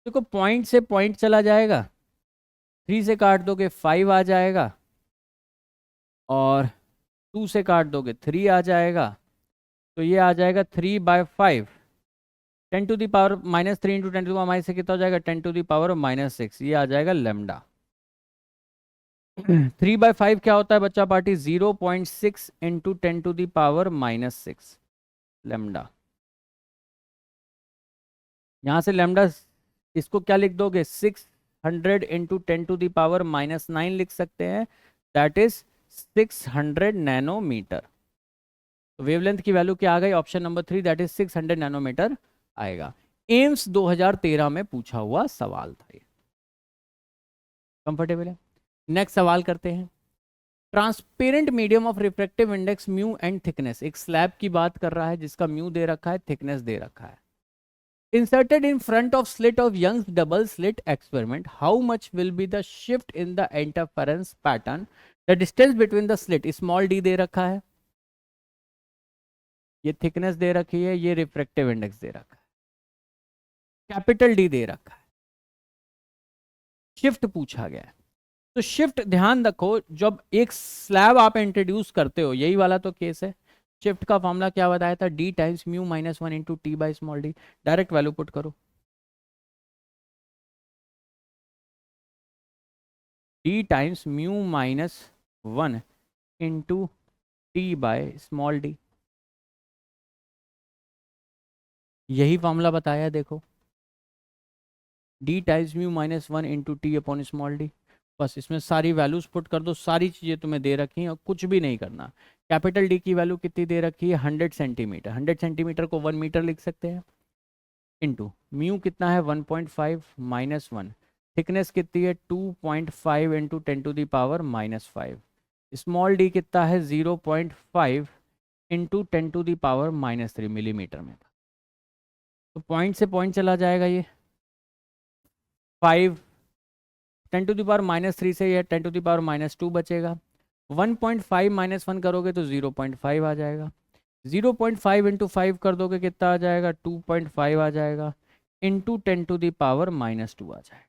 देखो पॉइंट से पॉइंट चला जाएगा, 3 से काट दोगे 5 आ जाएगा, और 2 से काट दोगे 3 आ जाएगा, तो ये आ जाएगा 3/5। 10 to the power -3 into 10 to the power -6 कितना हो जाएगा? 10 to the power -6, ये आ जाएगा लेमडा। 3/5 क्या होता है बच्चा party? 0.6 into 10 to the power -6 lambda. यहाँ से लेमडा इसको क्या लिख दोगे? 600 इंटू 10 to the power -9 लिख सकते हैं, दैट इज 600 नैनोमीटर। वेवलेंथ की वैल्यू क्या आ गई? Option number 3 that is 600 nanometre आएगा। एम्स 2013 में पूछा हुआ सवाल था ये। कंफर्टेबल है? नेक्स्ट सवाल करते हैं। Transparent medium of refractive index mu and thickness, एक स्लैब की बात कर रहा है जिसका म्यू दे रखा है, थिकनेस दे रखा है। Inserted in front of slit of Young's double slit experiment, how much will be the shift in the interference pattern? The distance between the slit, small d दे रखा है, ये थिकनेस दे रखी है, ये रिफ्रैक्टिव इंडेक्स दे रखा है, कैपिटल डी दे रखा है, शिफ्ट पूछा गया है। तो शिफ्ट ध्यान रखो, जब एक स्लैब आप इंट्रोड्यूस करते हो, यही वाला तो केस है, शिफ्ट का फॉर्मूला क्या बताया था? D times mu -1 into t by small d. Direct value put करो, d times mu -1 into t by small d, यही फॉर्मूला बताया देखो, d times mu -1 into t upon small d. बस इसमें सारी वैल्यूज पुट कर दो, सारी चीज़ें तुम्हें दे रखी हैं और कुछ भी नहीं करना। कैपिटल डी की वैल्यू कितनी दे रखी है? 100 सेंटीमीटर। 100 सेंटीमीटर को 1 मीटर लिख सकते हैं, इंटू म्यू कितना है? 1.5 -1, थिकनेस कितनी है? 2.5 into 10 to the power -5। Small D कितना है? 0.5 into 10 to the power -3 millimetre में। तो पॉइंट से पॉइंट चला जाएगा ये 5, 10⁻³ से ये 10⁻², बचेगा 1.5 -1 करोगे तो 0.5 आ जाएगा, 0.5 इंटू 5 कर दोगे कितना आ जाएगा 2.5 आ जाएगा, इंटू 10⁻², आ जाएगा।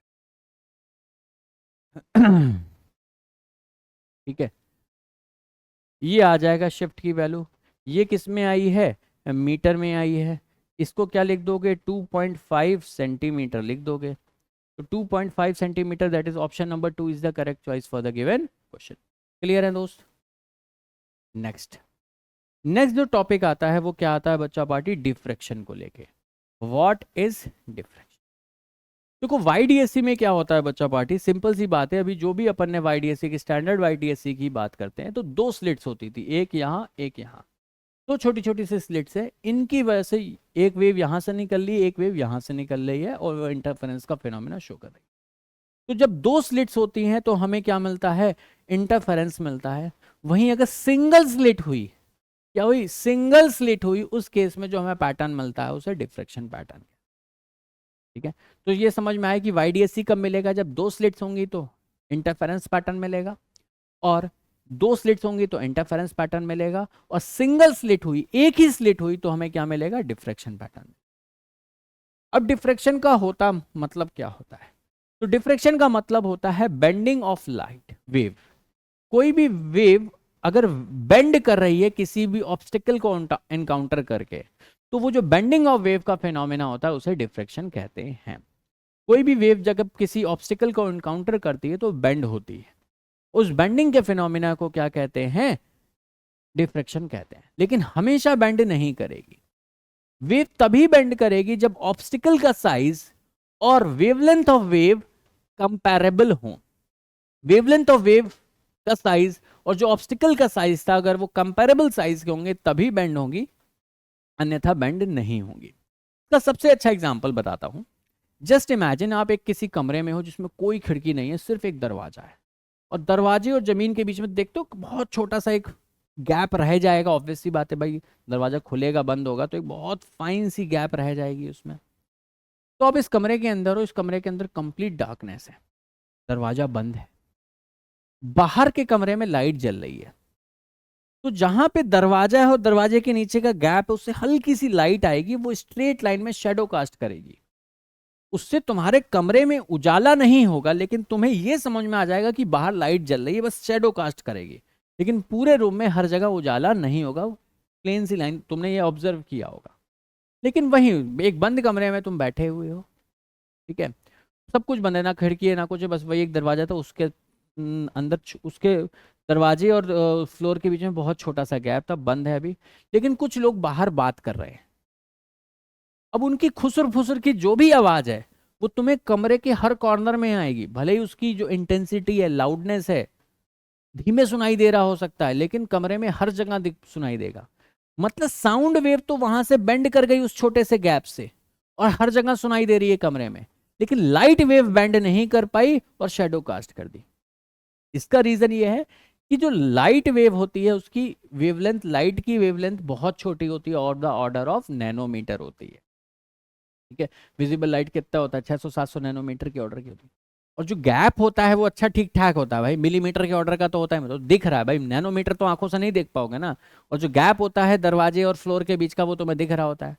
ठीक है, ये आ जाएगा शिफ्ट की वैल्यू। ये किस में आई है, मीटर में आई है। इसको क्या लिख दोगे 2.5 सेंटीमीटर लिख दोगे। तो 2.5 centimetre, that is option number 2 is the correct choice for the given question. Clear है दोस्त? नेक्स्ट जो टॉपिक आता है वो क्या आता है बच्चा पार्टी, डिफ्रैक्शन को लेके। What is diffraction? देखो YDSC में क्या होता है बच्चा पार्टी, सिंपल सी बात है। अभी जो भी अपन ने YDSC की स्टैंडर्ड YDSC की बात करते हैं तो 2 स्लिट्स होती थी, एक यहाँ एक यहाँ, तो छोटी छोटी सी स्लिट्स है, इनकी वजह से एक वेव यहाँ से निकल रही है, एक वेव यहाँ से निकल रही है, और वो इंटरफेरेंस का फिनोमेना शो कर रही है। तो जब 2 स्लिट्स होती हैं तो हमें क्या मिलता है, इंटरफेरेंस मिलता है। वहीं अगर सिंगल स्लिट हुई, क्या हुई, सिंगल स्लिट हुई, उस केस में जो हमें पैटर्न मिलता है उसे डिफ्रैक्शन पैटर्न। ठीक है, तो ये समझ में आया कि YDSC कब मिलेगा, जब 2 स्लिट्स होंगी तो इंटरफेरेंस पैटर्न मिलेगा, और 2 स्लिट्स होंगी तो इंटरफेरेंस पैटर्न मिलेगा, और सिंगल स्लिट हुई, एक ही स्लिट हुई तो हमें क्या मिलेगा, डिफ्रैक्शन पैटर्न। अब डिफ्रैक्शन का होता मतलब क्या होता है, तो डिफ्रैक्शन का मतलब होता है बेंडिंग ऑफ लाइट वेव। कोई भी वेव अगर बेंड कर रही है किसी भी ऑब्स्टिकल को एनकाउंटर करके, तो वो जो बेंडिंग ऑफ वेव का फिनोमेना होता है उसे डिफ्रैक्शन कहते हैं। कोई भी वेव जब किसी ऑब्स्टिकल को एनकाउंटर करती है तो बेंड होती है, उस बेंडिंग के फिनोमेना को क्या कहते हैं, डिफ्रैक्शन कहते हैं। लेकिन हमेशा बेंड नहीं करेगी वेव, तभी बेंड करेगी जब ऑब्स्टिकल का साइज और वेवलेंथ ऑफ वेव कंपैरेबल हो। वेवलेंथ ऑफ वेव का साइज और जो ऑब्स्टिकल का साइज था अगर वो कंपैरेबल साइज के होंगे तभी बेंड होंगी, अन्यथा बेंड नहीं होंगी। इसका सबसे अच्छा एग्जांपल बताता हूं। जस्ट इमेजिन आप एक किसी कमरे में हो जिसमें कोई खिड़की नहीं है, सिर्फ एक दरवाजा है, और दरवाजे और जमीन के बीच में देखते हो बहुत छोटा सा एक गैप रह जाएगा। ऑब्वियस सी बात है भाई, दरवाजा खुलेगा बंद होगा तो एक बहुत फाइन सी गैप रह जाएगी उसमें। तो आप इस कमरे के अंदर हो, इस कमरे के अंदर कंप्लीट डार्कनेस है, दरवाजा बंद है, बाहर के कमरे में लाइट जल रही है। तो जहां पे दरवाजा है और दरवाजे के नीचे का गैप है उससे हल्की सी लाइट आएगी, वो स्ट्रेट लाइन में शेडो कास्ट करेगी। उससे तुम्हारे कमरे में उजाला नहीं होगा, लेकिन तुम्हें यह समझ में आ जाएगा कि बाहर लाइट जल रही है, बस शेडो कास्ट करेगी। लेकिन पूरे रूम में हर जगह उजाला नहीं होगा, प्लेन सी लाइन, तुमने ये ऑब्जर्व किया होगा। लेकिन वहीं एक बंद कमरे में तुम बैठे हुए हो, ठीक है, सब कुछ बंद है, ना खिड़की है ना कुछ है, बस वही एक दरवाजा था, उसके अंदर उसके दरवाजे और फ्लोर के बीच में बहुत छोटा सा गैप था, बंद है अभी। लेकिन कुछ लोग बाहर बात कर रहे हैं, अब उनकी खुसर फुसर की जो भी आवाज है वो तुम्हें कमरे के हर कॉर्नर में आएगी। भले ही उसकी जो इंटेंसिटी है, लाउडनेस है, धीमे सुनाई दे रहा हो सकता है, लेकिन कमरे में हर जगह सुनाई देगा। मतलब साउंड वेव तो वहां से बेंड कर गई उस छोटे से गैप से, और हर जगह सुनाई दे रही है कमरे में, लेकिन लाइट वेव बेंड नहीं कर पाई और शेडो कास्ट कर दी। इसका रीजन ये है कि जो लाइट वेव होती है उसकी वेवलेंथ, लाइट की वेवलेंथ बहुत छोटी होती है, और द ऑर्डर ऑफ नैनोमीटर होती है। ठीक है, विजिबल लाइट कितना होता है, 600-700 नैनोमीटर के ऑर्डर की होती है। और जो गैप होता है वो अच्छा ठीक ठाक होता है भाई, मिलीमीटर के ऑर्डर का तो होता है, तो दिख रहा है भाई, नैनोमीटर तो आंखों से नहीं देख पाओगे ना। और जो गैप होता है दरवाजे और फ्लोर के बीच का वो तुम्हें दिख रहा होता है,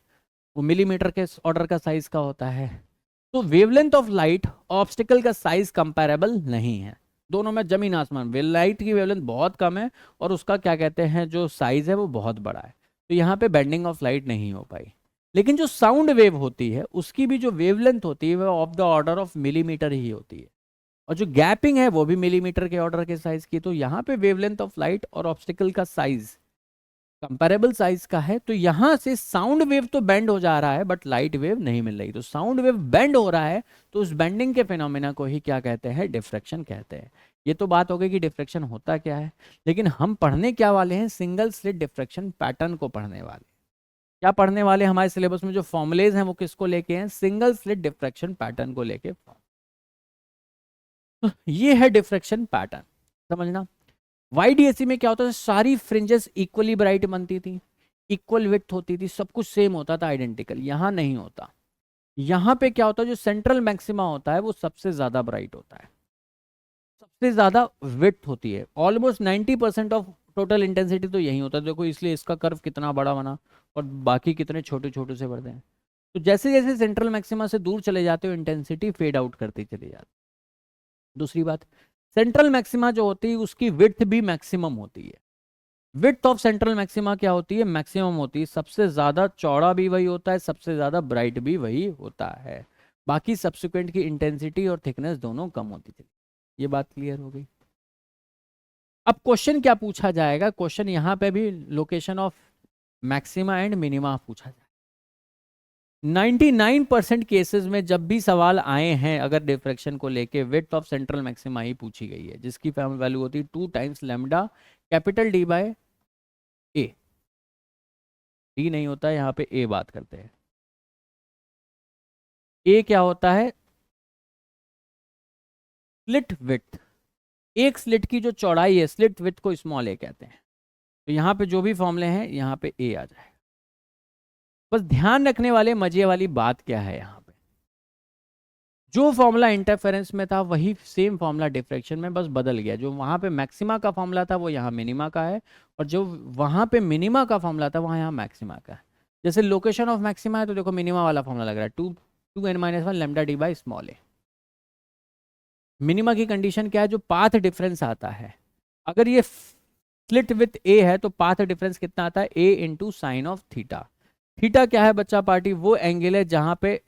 वो मिलीमीटर के ऑर्डर का साइज का होता है। तो वेवलेंथ ऑफ लाइट ऑब्स्टिकल का साइज कंपैरेबल नहीं है, दोनों में जमीन आसमान। लाइट की वेवलेंथ बहुत कम है और उसका क्या कहते हैं जो साइज है वो बहुत बड़ा है, तो यहाँ पे बेंडिंग ऑफ लाइट नहीं हो पाई। लेकिन जो साउंड वेव होती है उसकी भी जो वेवलेंथ होती है वो of the order of millimetre ही होती है, और जो गैपिंग है वो भी मिलीमीटर के ऑर्डर के साइज की। तो यहाँ पे वेवलेंथ ऑफ लाइट और ऑब्स्टिकल का साइज कंपैरेबल साइज का है, तो यहां से साउंड वेव तो बेंड हो जा रहा है बट लाइट वेव नहीं मिल रही। तो साउंड वेव बेंड हो रहा है, तो उस बेंडिंग के फिनोमेना को ही क्या कहते हैं, डिफ्रैक्शन कहते हैं। ये तो बात हो गई कि डिफ्रैक्शन होता क्या है, लेकिन हम पढ़ने क्या वाले हैं, सिंगल स्लिट डिफ्रैक्शन पैटर्न को पढ़ने वाले। क्या पढ़ने वाले हमारे सिलेबस में जो फॉर्मुलेज हैं वो किसको लेके हैं, सिंगल स्लिट डिफ्रैक्शन पैटर्न को लेके। तो ये है डिफ्रैक्शन पैटर्न, समझना। YDSC में क्या होता है, सारी फ्रिंजेस इक्वली ब्राइट बनती थी, इक्वल विड्थ होती थी, सब कुछ सेम होता था, आइडेंटिकल। यहाँ नहीं होता। यहाँ पे क्या होता है, जो सेंट्रल मैक्सिमा होता है वो सबसे ज्यादा ब्राइट होता है, सबसे ज्यादा विड्थ होती है। ऑलमोस्ट 90% ऑफ टोटल इंटेंसिटी तो यही होता है। देखो इसलिए इसका कर्व कितना बड़ा बना और बाकी कितने छोटे छोटे से बढ़ते हैं। तो जैसे जैसे सेंट्रल मैक्सिमा से दूर चले जाते हो इंटेंसिटी फेड आउट करती चली जाती है। दूसरी बात, सेंट्रल मैक्सिमा जो होती है उसकी विड्थ भी मैक्सिमम होती है। विड्थ ऑफ सेंट्रल मैक्सिमा क्या होती है, मैक्सिमम होती है। सबसे ज्यादा चौड़ा भी वही होता है, सबसे ज्यादा ब्राइट भी वही होता है। बाकी सब्सिक्वेंट की इंटेंसिटी और थिकनेस दोनों कम होती थी। ये बात क्लियर हो गई। अब क्वेश्चन क्या पूछा जाएगा, क्वेश्चन यहाँ पे भी location of maxima and minima पूछा जाएगा। 99% केसेस में जब भी सवाल आए हैं अगर डिफ्रैक्शन को लेके, विड्थ ऑफ सेंट्रल मैक्सिमा ही पूछी गई है, जिसकी वैल्यू होती है 2 times lambda capital D by a. D नहीं होता है यहाँ पे, ए बात करते हैं। ए क्या होता है, स्लिट विड्थ। एक स्लिट की जो चौड़ाई है, स्लिट विड्थ को स्मॉल ए कहते हैं। तो यहाँ पे जो भी फॉर्मूले हैं यहाँ पे ए आ जाए। बस ध्यान रखने वाले मजे वाली बात क्या है, यहाँ पे जो फॉर्मूला इंटरफेरेंस में था वही सेम फॉर्मूला डिफ्रैक्शन में बस बदल गया। जो वहां पे मैक्सिमा का फॉर्मूला था वो यहाँ मिनिमा का है, और जो वहां पे मिनिमा का फॉर्मूला था वहाँ यहाँ मैक्सिमा का है। जैसे लोकेशन ऑफ मैक्सिमा है तो देखो मिनिमा वाला फॉर्मूला लग रहा है 2n-1 lambda D by small A. Minima की कंडीशन क्या है, जो पाथ डिफरेंस आता है, अगर ये स्प्लिट विथ ए है तो पाथ डिफरेंस कितना आता है, a into sine of theta. Theta क्या है बच्चा पार्टी, वो एंगल है जहां पे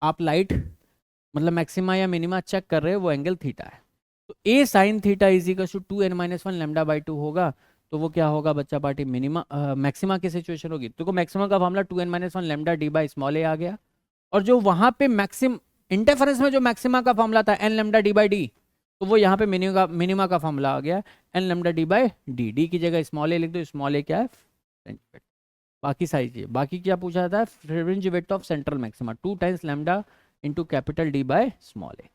आप लाइट मतलब मैक्सिमा या मिनिमा चेक कर रहे हो, वो एंगल थीटा है। तो a sine theta is equal to 2n-1 lambda by 2 होगा। तो वो क्या होगा बच्चा पार्टी, मिनिमा मैक्सिमा की सिचुएशन होगी। तो मैक्सिमा का मामला 2n-1 lambda D by small a आ गया। और जो वहां पे मैक्सिम इंटरफेरेंस में जो मैक्सिमा का फॉर्मूला था n lambda D by d, तो वो यहाँ पे मिनिमा का फॉर्मूला आ गया n lambda D by d. D की जगह स्मॉल ए लिख दो, स्मॉल ए क्या है फ्रिंज विड्थ। बाकी सारी चीज, बाकी क्या पूछा था, fringe width of central maxima 2 times lambda into capital D by small a.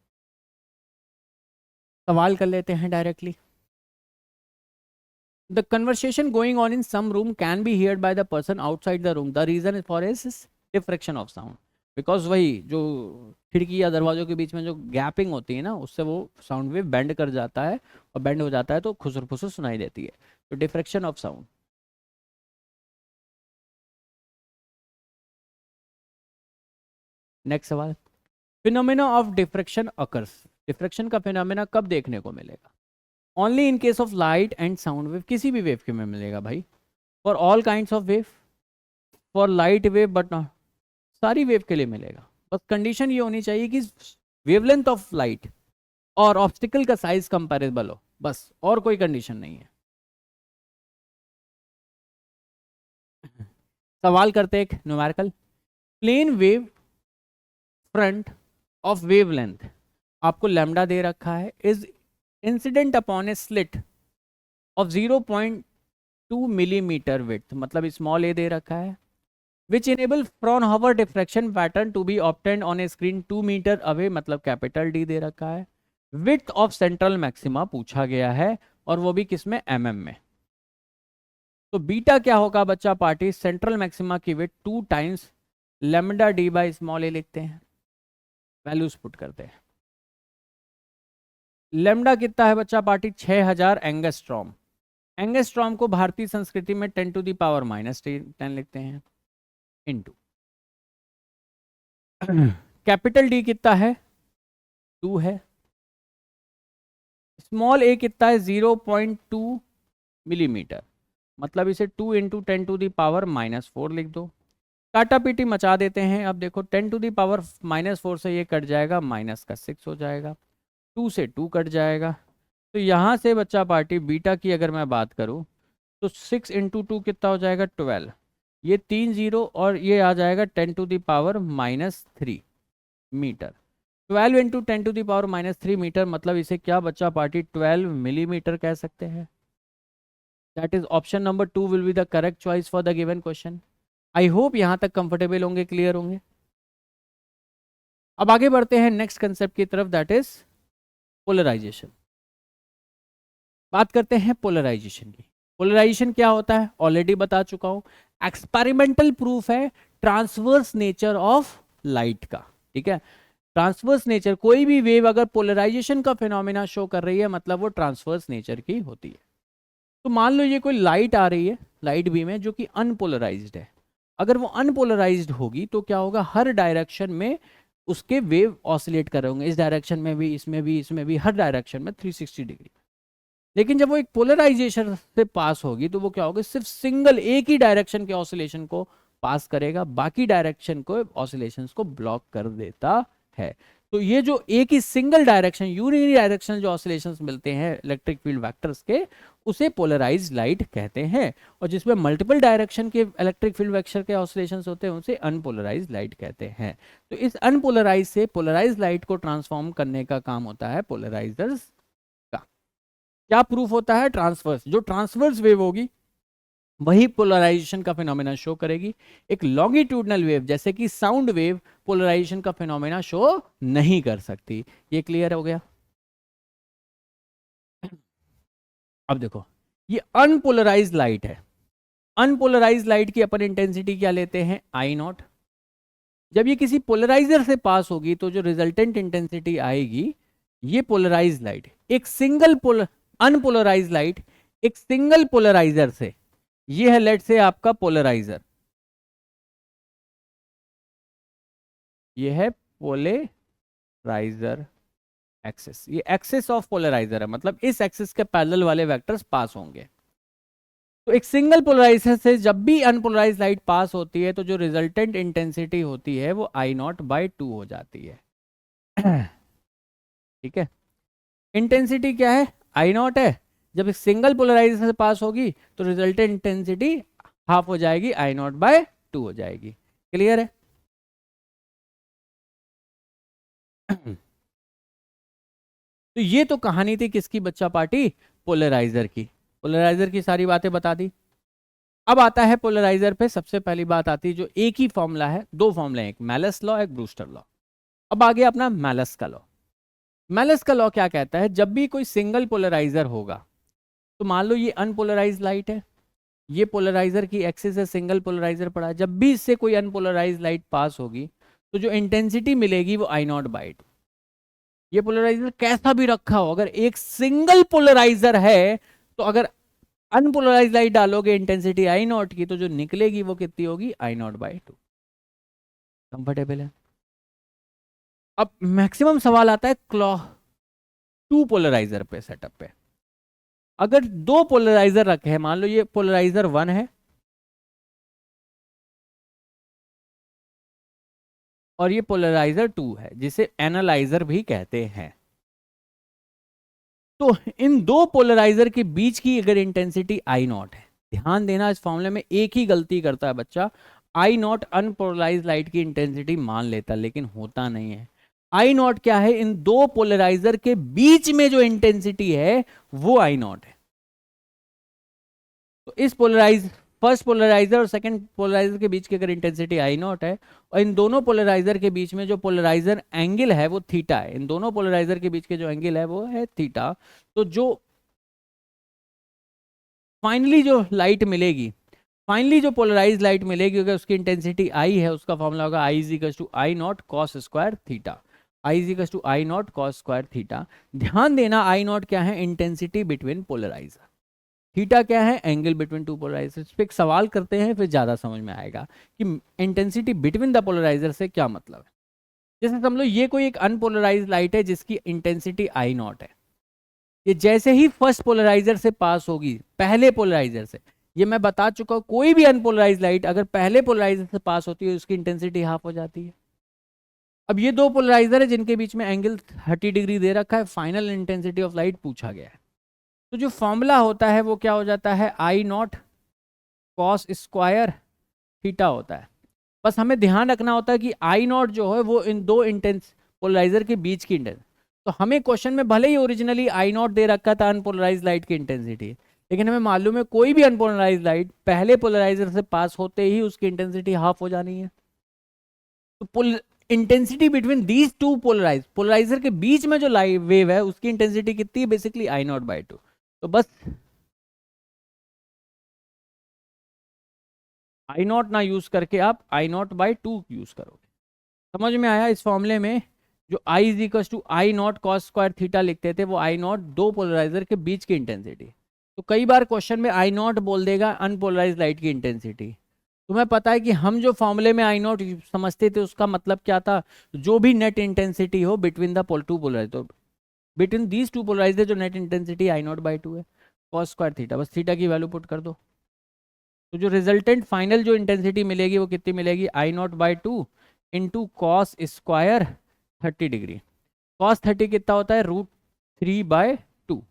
सवाल कर लेते हैं directly. The conversation going on in some room can be heard by the person outside the room, the reason for is diffraction of sound. Because वही जो खिड़की या दरवाजों के बीच में जो गैपिंग होती है ना, उससे वो साउंड वेव बेंड कर जाता है, और बेंड हो जाता है तो खुसर फुसर सुनाई देती है। तो डिफ्रैक्शन ऑफ साउंड। नेक्स्ट सवाल, phenomena of diffraction occurs. Diffraction का फिनोमेना कब देखने को मिलेगा, only in case of light and sound wave. किसी भी वेव के में मिलेगा भाई, for all kinds of wave, for light wave but not, सारी वेव के लिए मिलेगा। बस कंडीशन ये होनी चाहिए कि वेवलेंथ ऑफ लाइट और ऑब्स्टिकल का साइज कंपैरेबल हो, बस, और कोई कंडीशन नहीं है। सवाल करते एक numerical, plane wave front of wavelength आपको लैम्डा दे रखा है, is incident upon a slit of 0.2 millimetre width, मतलब स्मॉल ए दे रखा है, which enable Fraunhofer diffraction pattern to be obtained on a screen 2 metre away, मतलब कैपिटल डी दे रखा है। विड्थ ऑफ सेंट्रल मैक्सिमा पूछा गया है, और वो भी किसमें, एमएम में। तो बीटा क्या होगा बच्चा पार्टी, सेंट्रल मैक्सिमा की width 2 times lambda D by small a लिखते हैं, वैल्यूज पुट करते हैं। लैम्डा कितना है बच्चा पार्टी, 6000 एंगस्ट्रॉम। एंगस्ट्रॉम को भारतीय संस्कृति में 10 टू दी पावर -10 लिखते हैं, इनटू कैपिटल डी कितना है, 2 है। स्मॉल ए कितना है, 0.2 मिलीमीटर, मतलब इसे 2 इंटू 10⁻⁻4 लिख दो। काटा पीटी मचा देते हैं। अब देखो 10⁻⁻4 से ये कट जाएगा, माइनस का 6 हो जाएगा, 2 से 2 कट जाएगा। तो यहाँ से बच्चा पार्टी बीटा की अगर मैं बात करूँ तो 6 इंटू 2 कितना हो जाएगा, 12। ये 3 जीरो और ये आ जाएगा 10⁻³ मीटर। 12 इंटू 10⁻³ मीटर, मतलब इसे क्या बच्चा पार्टी, 12 मिलीमीटर कह सकते हैं। That is option number 2 will be the correct choice for the given question. I hope यहाँ तक कंफर्टेबल होंगे, क्लियर होंगे। अब आगे बढ़ते हैं नेक्स्ट कंसेप्ट की तरफ, दैट इज पोलराइजेशन। बात करते हैं पोलराइजेशन की। पोलराइजेशन क्या होता है ऑलरेडी बता चुका हूं, एक्सपेरिमेंटल प्रूफ है ट्रांसवर्स नेचर ऑफ लाइट का। ठीक है, ट्रांसवर्स नेचर, कोई भी वेव अगर पोलराइजेशन का फिनोमेना शो कर रही है मतलब वो ट्रांसवर्स नेचर की होती है। तो मान लो ये कोई लाइट आ रही है, लाइट बीम है जो कि अनपोलराइज्ड है, अगर वो अनपोलराइज्ड होगी तो क्या होगा, हर डायरेक्शन में उसके वेव ऑसिलेट कर रहे होंगे, इस डायरेक्शन में भी, इसमें भी, इसमें भी, हर डायरेक्शन में 360 डिग्री। लेकिन जब वो एक पोलराइजेशन से पास होगी तो वो क्या होगा, सिर्फ सिंगल एक ही डायरेक्शन के ऑसिलेशन को पास करेगा, बाकी डायरेक्शन को ऑसिलेशंस को ब्लॉक कर देता है। तो ये जो एक ही सिंगल डायरेक्शन, यूनिटी डायरेक्शन जो ऑसिलेशंस मिलते हैं इलेक्ट्रिक फील्ड वेक्टर्स के, उसे पोलराइज्ड लाइट कहते हैं। और जिसमें मल्टीपल डायरेक्शन के इलेक्ट्रिक फील्ड वेक्टर के ऑसिलेशंस होते हैं उसे अनपोलराइज्ड लाइट कहते हैं। तो इस अनपोलराइज से पोलराइज्ड लाइट को ट्रांसफॉर्म करने का काम होता है पोलराइजर्स का। क्या प्रूफ होता है, ट्रांसवर्स, जो ट्रांसवर्स वेव होगी वही पोलराइजेशन का फिनोमेना शो करेगी। एक लॉन्गिट्यूडनल वेव जैसे कि साउंड वेव पोलराइजेशन का फिनोमेना शो नहीं कर सकती। ये क्लियर हो गया। अब देखो, ये अनपोलराइज्ड लाइट है, अनपोलराइज्ड लाइट की अपन इंटेंसिटी क्या लेते हैं, आई नॉट। जब ये किसी पोलराइजर से पास होगी तो जो रिजल्टेंट इंटेंसिटी आएगी, ये पोलराइज्ड लाइट, एक सिंगल अनपोलराइज्ड लाइट एक सिंगल पोलराइजर से, ये है लेट से आपका पोलराइजर, ये है पोलराइजर एक्सिस, ये एक्सिस ऑफ पोलराइजर है, मतलब इस एक्सिस के पैरेलल वाले वेक्टर्स पास होंगे। तो एक सिंगल पोलराइजर से जब भी अनपोलराइज्ड लाइट पास होती है तो जो रिजल्टेंट इंटेंसिटी होती है वो आई नॉट बाई 2 हो जाती है। ठीक है, इंटेंसिटी क्या है, आई नॉट है। जब एक सिंगल पोलराइजर से पास होगी तो रिजल्टेंट इंटेंसिटी हाफ हो जाएगी, आई नॉट बाय 2 हो जाएगी। क्लियर है। तो ये तो कहानी थी किसकी बच्चा पार्टी, पोलराइजर की। पोलराइजर की सारी बातें बता दी। अब आता है पोलराइजर पे, सबसे पहली बात आती है जो एक ही फॉर्मूला है, दो फॉर्मूला है, एक मैलस लॉ एक ब्रूस्टर लॉ। अब आ गया अपना मैलस का लॉ। मैलस का लॉ क्या कहता है, जब भी कोई सिंगल पोलराइजर होगा, तो मान लो ये अनपोलराइज लाइट है, ये पोलराइजर की एक्सिस है, सिंगल पोलराइजर पड़ा है, जब भी इससे कोई अनपोलराइज लाइट पास होगी तो जो इंटेंसिटी मिलेगी वो आई नॉट बाई 2। ये पोलराइजर कैसा भी रखा हो, अगर एक सिंगल पोलराइजर है तो अगर अनपोलराइज लाइट डालोगे इंटेंसिटी आई नॉट की, तो जो निकलेगी वो कितनी होगी, आई नॉट बाई 2। कंफर्टेबल है। अब मैक्सिमम सवाल आता है टू पोलराइजर पे, सेटअप पे। अगर दो पोलराइजर रखे हैं, मान लो ये पोलराइजर 1 है और ये पोलराइजर 2 है जिसे एनालाइजर भी कहते हैं, तो इन दो पोलराइजर के बीच की अगर इंटेंसिटी आई नॉट है, ध्यान देना इस फॉर्मूले में एक ही गलती करता है बच्चा, आई नॉट अनपोलराइज लाइट की इंटेंसिटी मान लेता लेकिन होता नहीं है। आई नॉट क्या है, इन दो पोलराइजर के बीच में जो इंटेंसिटी है वो आई नॉट है। तो इस फर्स्ट पोलराइजर और सेकंड पोलराइजर के बीच की अगर इंटेंसिटी आई नॉट है और इन दोनों पोलराइजर के बीच में जो पोलराइजर एंगल है वो थीटा है, इन दोनों पोलराइजर के बीच के जो एंगल है वो है थीटा, तो जो फाइनली जो लाइट मिलेगी, फाइनली जो पोलराइज लाइट मिलेगी अगर उसकी इंटेंसिटी आई है, उसका फॉर्मूला होगा I is equal to I naught cos square theta, I is equal to I naught cos square theta. ध्यान देना आई नॉट क्या है, इंटेंसिटी बिटवीन पोलराइजर, थीटा क्या है, एंगल बिटवीन टू पोलराइजर। इस पे एक सवाल करते हैं फिर ज्यादा समझ में आएगा कि इंटेंसिटी बिटवीन द पोलराइजर से क्या मतलब है। जैसे समझ लो ये कोई एक अनपोलराइज लाइट है जिसकी इंटेंसिटी आई नॉट है, ये जैसे ही फर्स्ट पोलराइजर से पास होगी, पहले पोलराइजर से, ये मैं बता चुका हूं कोई भी अनपोलराइज लाइट अगर पहले पोलराइजर से पास होती है उसकी इंटेंसिटी हाफ हो जाती है। अब ये दो पोलराइजर है जिनके बीच में एंगल 30 डिग्री दे रखा है, फाइनल इंटेंसिटी ऑफ लाइट पूछा गया है, तो जो फॉर्मूला होता है वो क्या हो जाता है, आई नॉट कॉस स्क्वायर थीटा होता है। बस हमें ध्यान रखना होता है कि आई नॉट जो है वो इन दो इंटेंस पोलराइजर के बीच की इंटेंस, तो हमें क्वेश्चन में भले ही ओरिजिनली आई नॉट दे रखा था अनपोलराइज लाइट की इंटेंसिटी, लेकिन हमें मालूम है कोई भी अनपोलराइज लाइट पहले पोलराइजर से पास होते ही उसकी इंटेंसिटी हाफ हो जानी है। तो intensity between these two polarizer के बीच में जो लाइट वेव है उसकी इंटेंसिटी कितनी है, बेसिकली आई नॉट बाई 2। तो बस आई नॉट ना यूज करके आप I naught by two use करोगे। समझ में आया? इस फॉर्मूले में जो I is equal to I naught cos square theta लिखते थे, वो आई नॉट दो पोलराइजर के बीच की इंटेंसिटी। तो कई बार क्वेश्चन में आई नॉट बोल देगा अनपोलराइज लाइट की इंटेंसिटी। तुम्हें पता है कि हम जो फॉर्मूले में आई नॉट समझते थे उसका मतलब क्या था? जो भी नेट इंटेंसिटी हो बिटवीन द टू पोलराइज, तो बिटवीन दीज टू पोलराइज जो net intensity I naught by to है कॉस स्क्वायर थीटा, बस थीटा की वैल्यू पुट कर दो। तो जो रिजल्टेंट फाइनल जो इंटेंसिटी मिलेगी वो कितनी मिलेगी? I naught by two into cos square 30 degree. Cos 30 कितना होता है? √3/2।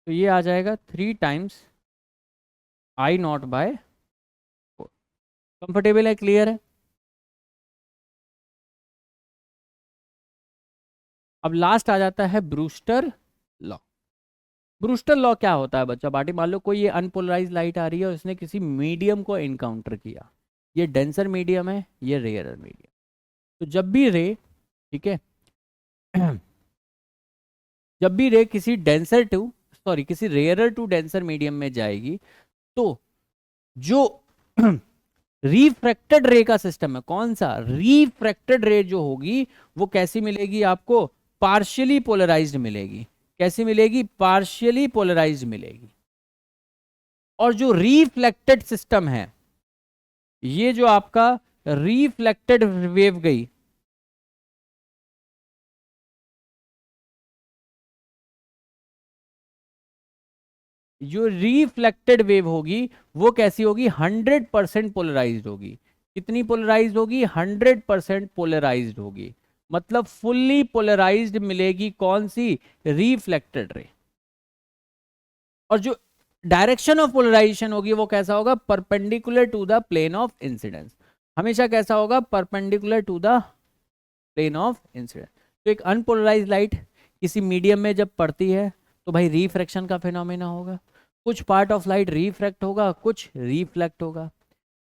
तो ये आ जाएगा 3 times I naught by 4। Comfortable है? क्लियर है? अब लास्ट आ जाता है ब्रूस्टर लॉ। ब्रूस्टर लॉ क्या होता है बच्चा पार्टी? मान लो कोई ये अनपोलराइज लाइट आ रही है और उसने किसी मीडियम को इनकाउंटर किया। ये डेंसर मीडियम है, ये रेयरर मीडियम। तो जब भी रे, ठीक है, जब भी रे किसी डेंसर टू सॉरी किसी रेयरर टू डेंसर मीडियम में जाएगी, तो जो रिफ्रैक्टेड रे का सिस्टम है, कौन सा? रिफ्रैक्टेड रे जो होगी वो कैसी मिलेगी आपको? पार्शियली पोलराइज्ड मिलेगी। कैसी मिलेगी? पार्शियली पोलराइज्ड मिलेगी। और जो रिफ्लेक्टेड सिस्टम है, ये जो आपका रिफ्लेक्टेड वेव गई, जो रिफ्लेक्टेड वेव होगी वो कैसी होगी? 100% पोलराइज्ड होगी। कितनी पोलराइज्ड होगी? 100% पोलराइज्ड होगी। मतलब फुल्ली पोलराइज्ड मिलेगी। कौन सी? Reflected ray. और जो डायरेक्शन ऑफ पोलराइजेशन होगी वो कैसा होगा? Perpendicular to the plane of incidence. हमेशा कैसा होगा? Perpendicular to the plane of incidence. तो एक अनपोलराइज लाइट किसी मीडियम में जब पड़ती है तो भाई रिफ्रैक्शन का फिनोमेना होगा। कुछ पार्ट ऑफ लाइट रिफ्रैक्ट होगा, कुछ रिफ्लेक्ट होगा।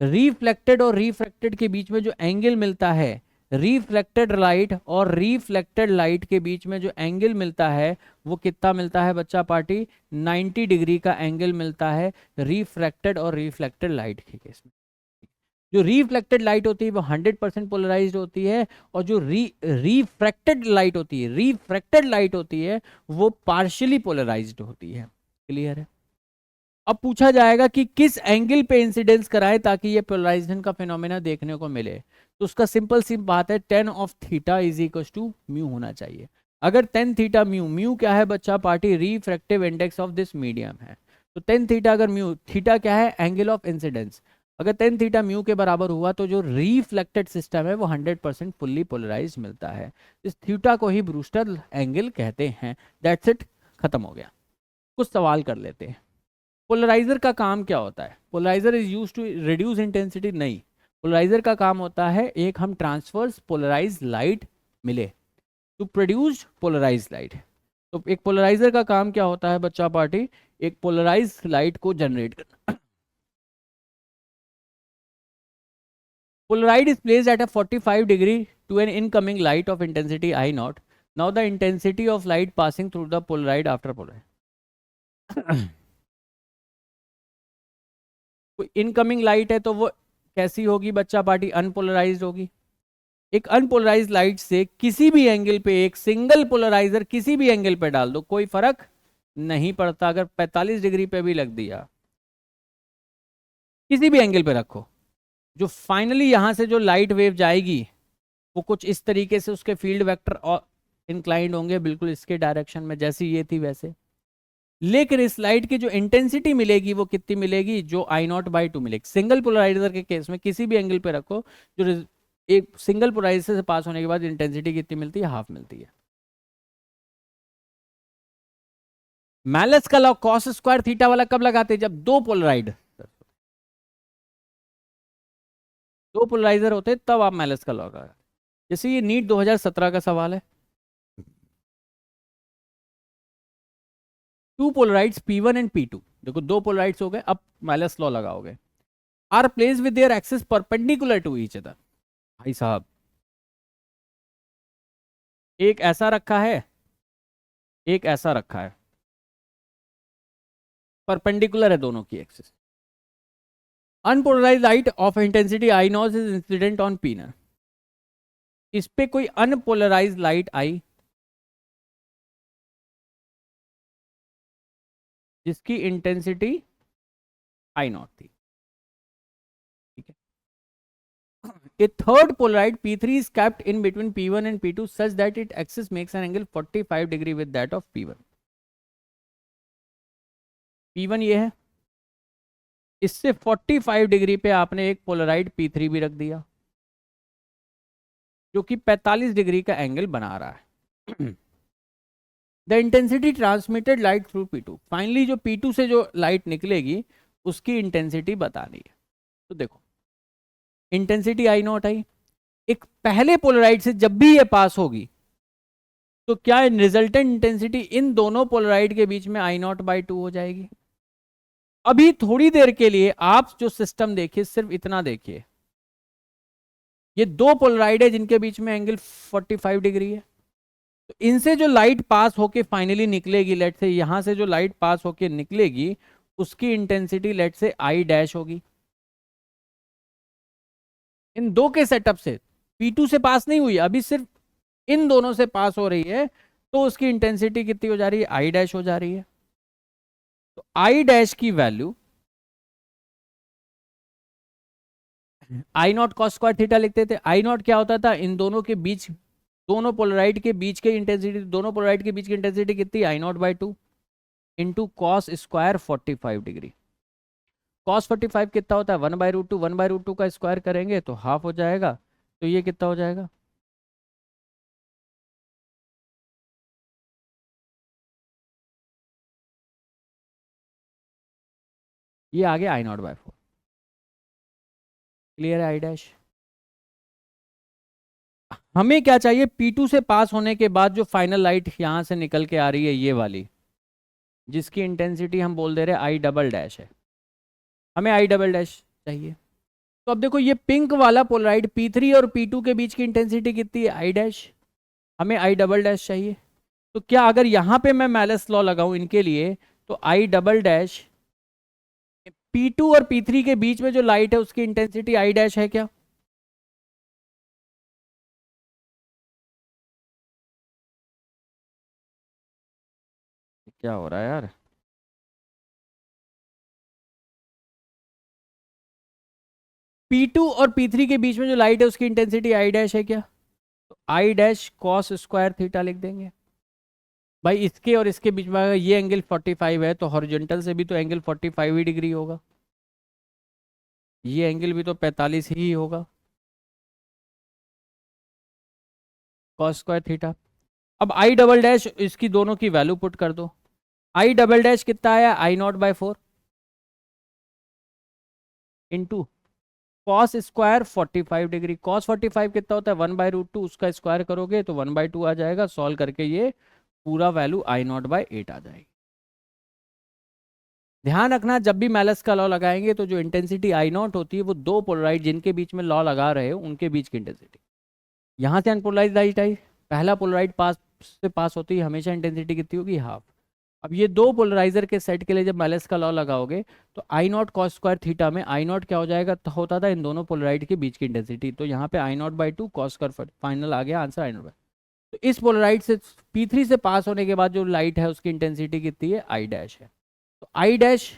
रिफ्लेक्टेड और रिफ्रैक्टेड के बीच में जो एंगल मिलता है, रिफ्लेक्टेड लाइट और रिफ्लेक्टेड लाइट के बीच में जो एंगल मिलता है वो कितना मिलता है बच्चा पार्टी? 90 डिग्री का एंगल मिलता है रिफ्रैक्टेड और रिफ्लेक्टेड लाइट के केस में। जो रिफ्लेक्टेड लाइट होती है वो 100% पोलराइज्ड होती है, और जो रिफ्रैक्टेड लाइट होती है, रिफ्रैक्टेड लाइट होती है वो पार्शियली पोलराइज्ड होती है। क्लियर है? अब पूछा जाएगा कि किस एंगल पे इंसिडेंस कराए ताकि ये पोलराइजेशन का फिनोमेना देखने को मिले। तो उसका सिंपल सी बात है, tan of theta is equal to mu होना चाहिए। अगर tan थीटा म्यू, म्यू क्या है बच्चा party? Refractive index of this medium है। तो tan थीटा अगर म्यू, थीटा क्या है? Angle of incidence. अगर tan थीटा म्यू के बराबर हुआ तो जो रिफ्लेक्टेड सिस्टम है वो 100% फुल्ली पोलराइज मिलता है। इस थीटा को ही ब्रूस्टर एंगल कहते हैं। दैट्स इट, खत्म हो गया। कुछ सवाल कर लेते हैं। पोलराइजर का काम क्या होता है? Polarizer is use to reduce intensity? नहीं, पोलराइजर का काम होता है एक हम ट्रांसवर्स पोलराइज लाइट मिले टू प्रोड्यूस पोलराइज लाइट। तो एक पोलराइजर का काम क्या होता है बच्चा पार्टी? एक पोलराइज लाइट को जनरेट करना। Polaroid is placed at a 45 degree to an incoming light of intensity I naught. Now the intensity of light passing through the Polaroid after Polaroid. कोई इनकमिंग लाइट है तो वो कैसी होगी बच्चा पार्टी? अनपोलराइज्ड होगी। एक अनपोलराइज्ड लाइट से किसी भी एंगल पे एक सिंगल पोलराइजर किसी भी एंगल पे डाल दो, कोई फर्क नहीं पड़ता। अगर 45 डिग्री पे भी लग दिया, किसी भी एंगल पे रखो, जो फाइनली यहां से जो लाइट वेव जाएगी वो कुछ इस तरीके से उसके फील्ड वेक्टर और इंक्लाइंड होंगे बिल्कुल इसके डायरेक्शन में, जैसी ये थी वैसे। लेकिन इस लाइट की जो इंटेंसिटी मिलेगी वो कितनी मिलेगी? जो आई नॉट बाई टू मिलेगी। सिंगल पोलराइजर के केस में किसी भी एंगल पे रखो, जो एक सिंगल पोलराइजर से पास होने के बाद इंटेंसिटी कितनी मिलती है? हाफ मिलती है। मैलस का लॉ कॉस स्क्वायर थीटा वाला कब लगाते हैं? जब दो पोलराइजर होते हैं तब आप मैलस का लॉ लगा। जैसे ये नीट 2017 का सवाल है। टू पोलराइड्स P1 एंड P2, देखो दो पोलराइड्स हो गए, अब मैलस लॉ लगाओगे। Are place with their axis perpendicular to each other. भाई साहब एक ऐसा रखा है, एक ऐसा रखा है, परपेंडिकुलर है दोनों की axis. Unpolarised light of intensity I naught is incident on पीनर। इस पे कोई अनपोलराइज लाइट आई जिसकी इंटेंसिटी आई नॉट थी, ठीक है। A third polarized P3 is kept in between P1 and P2 such that its axis makes an angle 45 degree with that of P1. P1 ये है, इससे 45 डिग्री पे आपने एक पोलराइड P3 भी रख दिया जो कि 45 डिग्री का एंगल बना रहा है। The intensity transmitted light through P2, finally जो P2 से जो लाइट निकलेगी उसकी इंटेंसिटी बतानी है। तो देखो इंटेंसिटी आई नॉट आई, एक पहले पोलराइड से जब भी ये पास होगी तो क्या रिजल्टेंट इंटेंसिटी इन दोनों पोलराइड के बीच में आई नॉट बाई टू हो जाएगी। अभी थोड़ी देर के लिए आप जो सिस्टम देखिए सिर्फ इतना देखिए, ये दो पोलराइड है जिनके बीच में एंगल 45 डिग्री है, तो इनसे जो लाइट पास होके फाइनली निकलेगी, लेट से यहां से जो लाइट पास होके निकलेगी उसकी intensity let's say I dash होगी। इन दो के सेटअप से P2 से पास नहीं हुई, अभी सिर्फ इन दोनों से पास हो रही है, तो उसकी इंटेंसिटी कितनी हो जा रही है, आई डैश हो जा रही है। तो आई डैश की वैल्यू आई नॉट कॉस स्क्वायर थीटा लिखते थे। आई नॉट क्या होता था, इन दोनों के बीच, दोनों पोलराइड के बीच के इंटेंसिटी, दोनों पोलराइड के बीच की इंटेंसिटी कितनी, I naught by two into cos square 45 degree. Cos 45 कितना होता है, 1/√2, 1/√2 का स्क्वायर करेंगे तो हाफ हो जाएगा, तो ये कितना हो जाएगा, ये आ गया आई नॉट बाई 4। क्लियर है आई डैश। हमें क्या चाहिए, P2 से पास होने के बाद जो फाइनल लाइट यहां से निकल के आ रही है ये वाली, जिसकी इंटेंसिटी हम बोल दे रहे हैं आई डबल डैश है, हमें आई डबल डैश चाहिए। तो अब देखो ये पिंक वाला पोलराइड P3 और P2 के बीच की इंटेंसिटी कितनी है, आई डैश, हमें आई डबल डैश चाहिए। तो क्या अगर यहां पे मैं मैलस लॉ लगाऊं इनके लिए, तो आई डबल डैश P2 और P3 के बीच में जो लाइट है उसकी इंटेंसिटी आई डैश है क्या, क्या हो रहा है यार। P2 और P3 के बीच में जो लाइट है उसकी इंटेंसिटी आई डैश है क्या, तो I dash cos square theta लिख देंगे। भाई इसके और इसके बीच में अगर ये एंगल 45 है तो हॉरिजॉन्टल से भी तो एंगल 45 ही डिग्री होगा, ये एंगल भी तो 45 ही होगा, कॉस स्क्वायर थीटा। अब आई डबल डैश इसकी दोनों की वैल्यू पुट कर दो, आई डबल डैश कितना आया, I naught by 4 into cos square 45 degree, cos 45 कितना होता है, 1/√2, उसका स्क्वायर करोगे तो 1/2 आ जाएगा, सॉल्व करके ये पूरा वैल्यू आई नॉट बाई 8 आ जाएगी। ध्यान रखना जब भी मैलस का लॉ लगाएंगे तो जो इंटेंसिटी आई नॉट होती है वो दो पोलराइड जिनके बीच में लॉ लगा रहे हो उनके बीच की इंटेंसिटी। यहाँ से अनपोलराइज लाइट आई, पहला पोलराइड पास से पास होती है, हमेशा इंटेंसिटी कितनी होगी, हाफ। अब ये दो पोलराइजर के सेट के लिए जब मैलस का लॉ लगाओगे तो आई नॉट कॉस स्क्वायर थीटा में आई नॉट क्या हो जाएगा, तो होता था इन दोनों पोलराइड के बीच की इंटेंसिटी, तो यहाँ पे I naught by two cos square, final आ गया आंसर आई नॉट बाई। तो इस पोलराइड से P3 से पास होने के बाद जो लाइट है उसकी इंटेंसिटी कितनी है, आई डैश है। तो आई डैश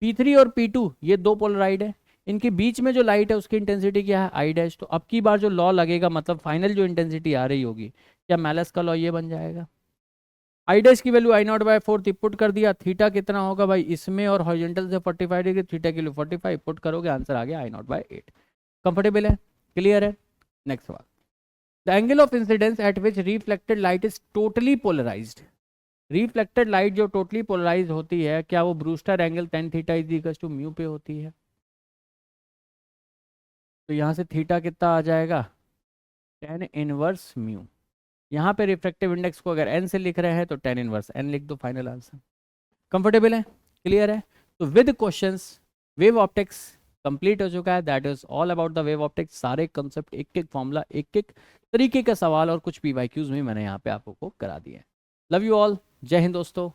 P3 और P2 ये दो पोलराइड है, इनके बीच में जो लाइट है उसकी इंटेंसिटी क्या है, आई डैश। तो अब की बार जो लॉ लगेगा मतलब फाइनल जो इंटेंसिटी आ रही होगी, क्या मैलस का लॉ ये बन जाएगा, आई डैश की value I naught by 4 put कर दिया, थीटा कितना होगा भाई इसमें और हॉरिजॉन्टल से 45 डिग्री, थीटा के लिए 45 पुट करोगे आंसर आ गया आई नॉट बाई 8। कंफर्टेबल है, क्लियर है। नेक्स्ट सवाल, the angle of incidence at which reflected light is totally polarized. Reflected light जो टोटली पोलराइज होती है क्या वो Brewster angle tan theta is equal to mu पे होती है। तो यहाँ से थीटा कितना आ जाएगा, tan इनवर्स म्यू। यहाँ पे रिफ्रैक्टिव इंडेक्स को अगर n से लिख रहे हैं तो tan इनवर्स n लिख दो, फाइनल आंसर। कंफर्टेबल है, क्लियर है। तो with questions wave optics complete हो चुका है। That is all about the wave optics. सारे कंसेप्ट, एक एक फॉर्मूला, एक एक तरीके का सवाल और कुछ PYQs भी मैंने यहाँ पे आपको करा दिए हैं। लव यू ऑल, जय हिंद दोस्तों।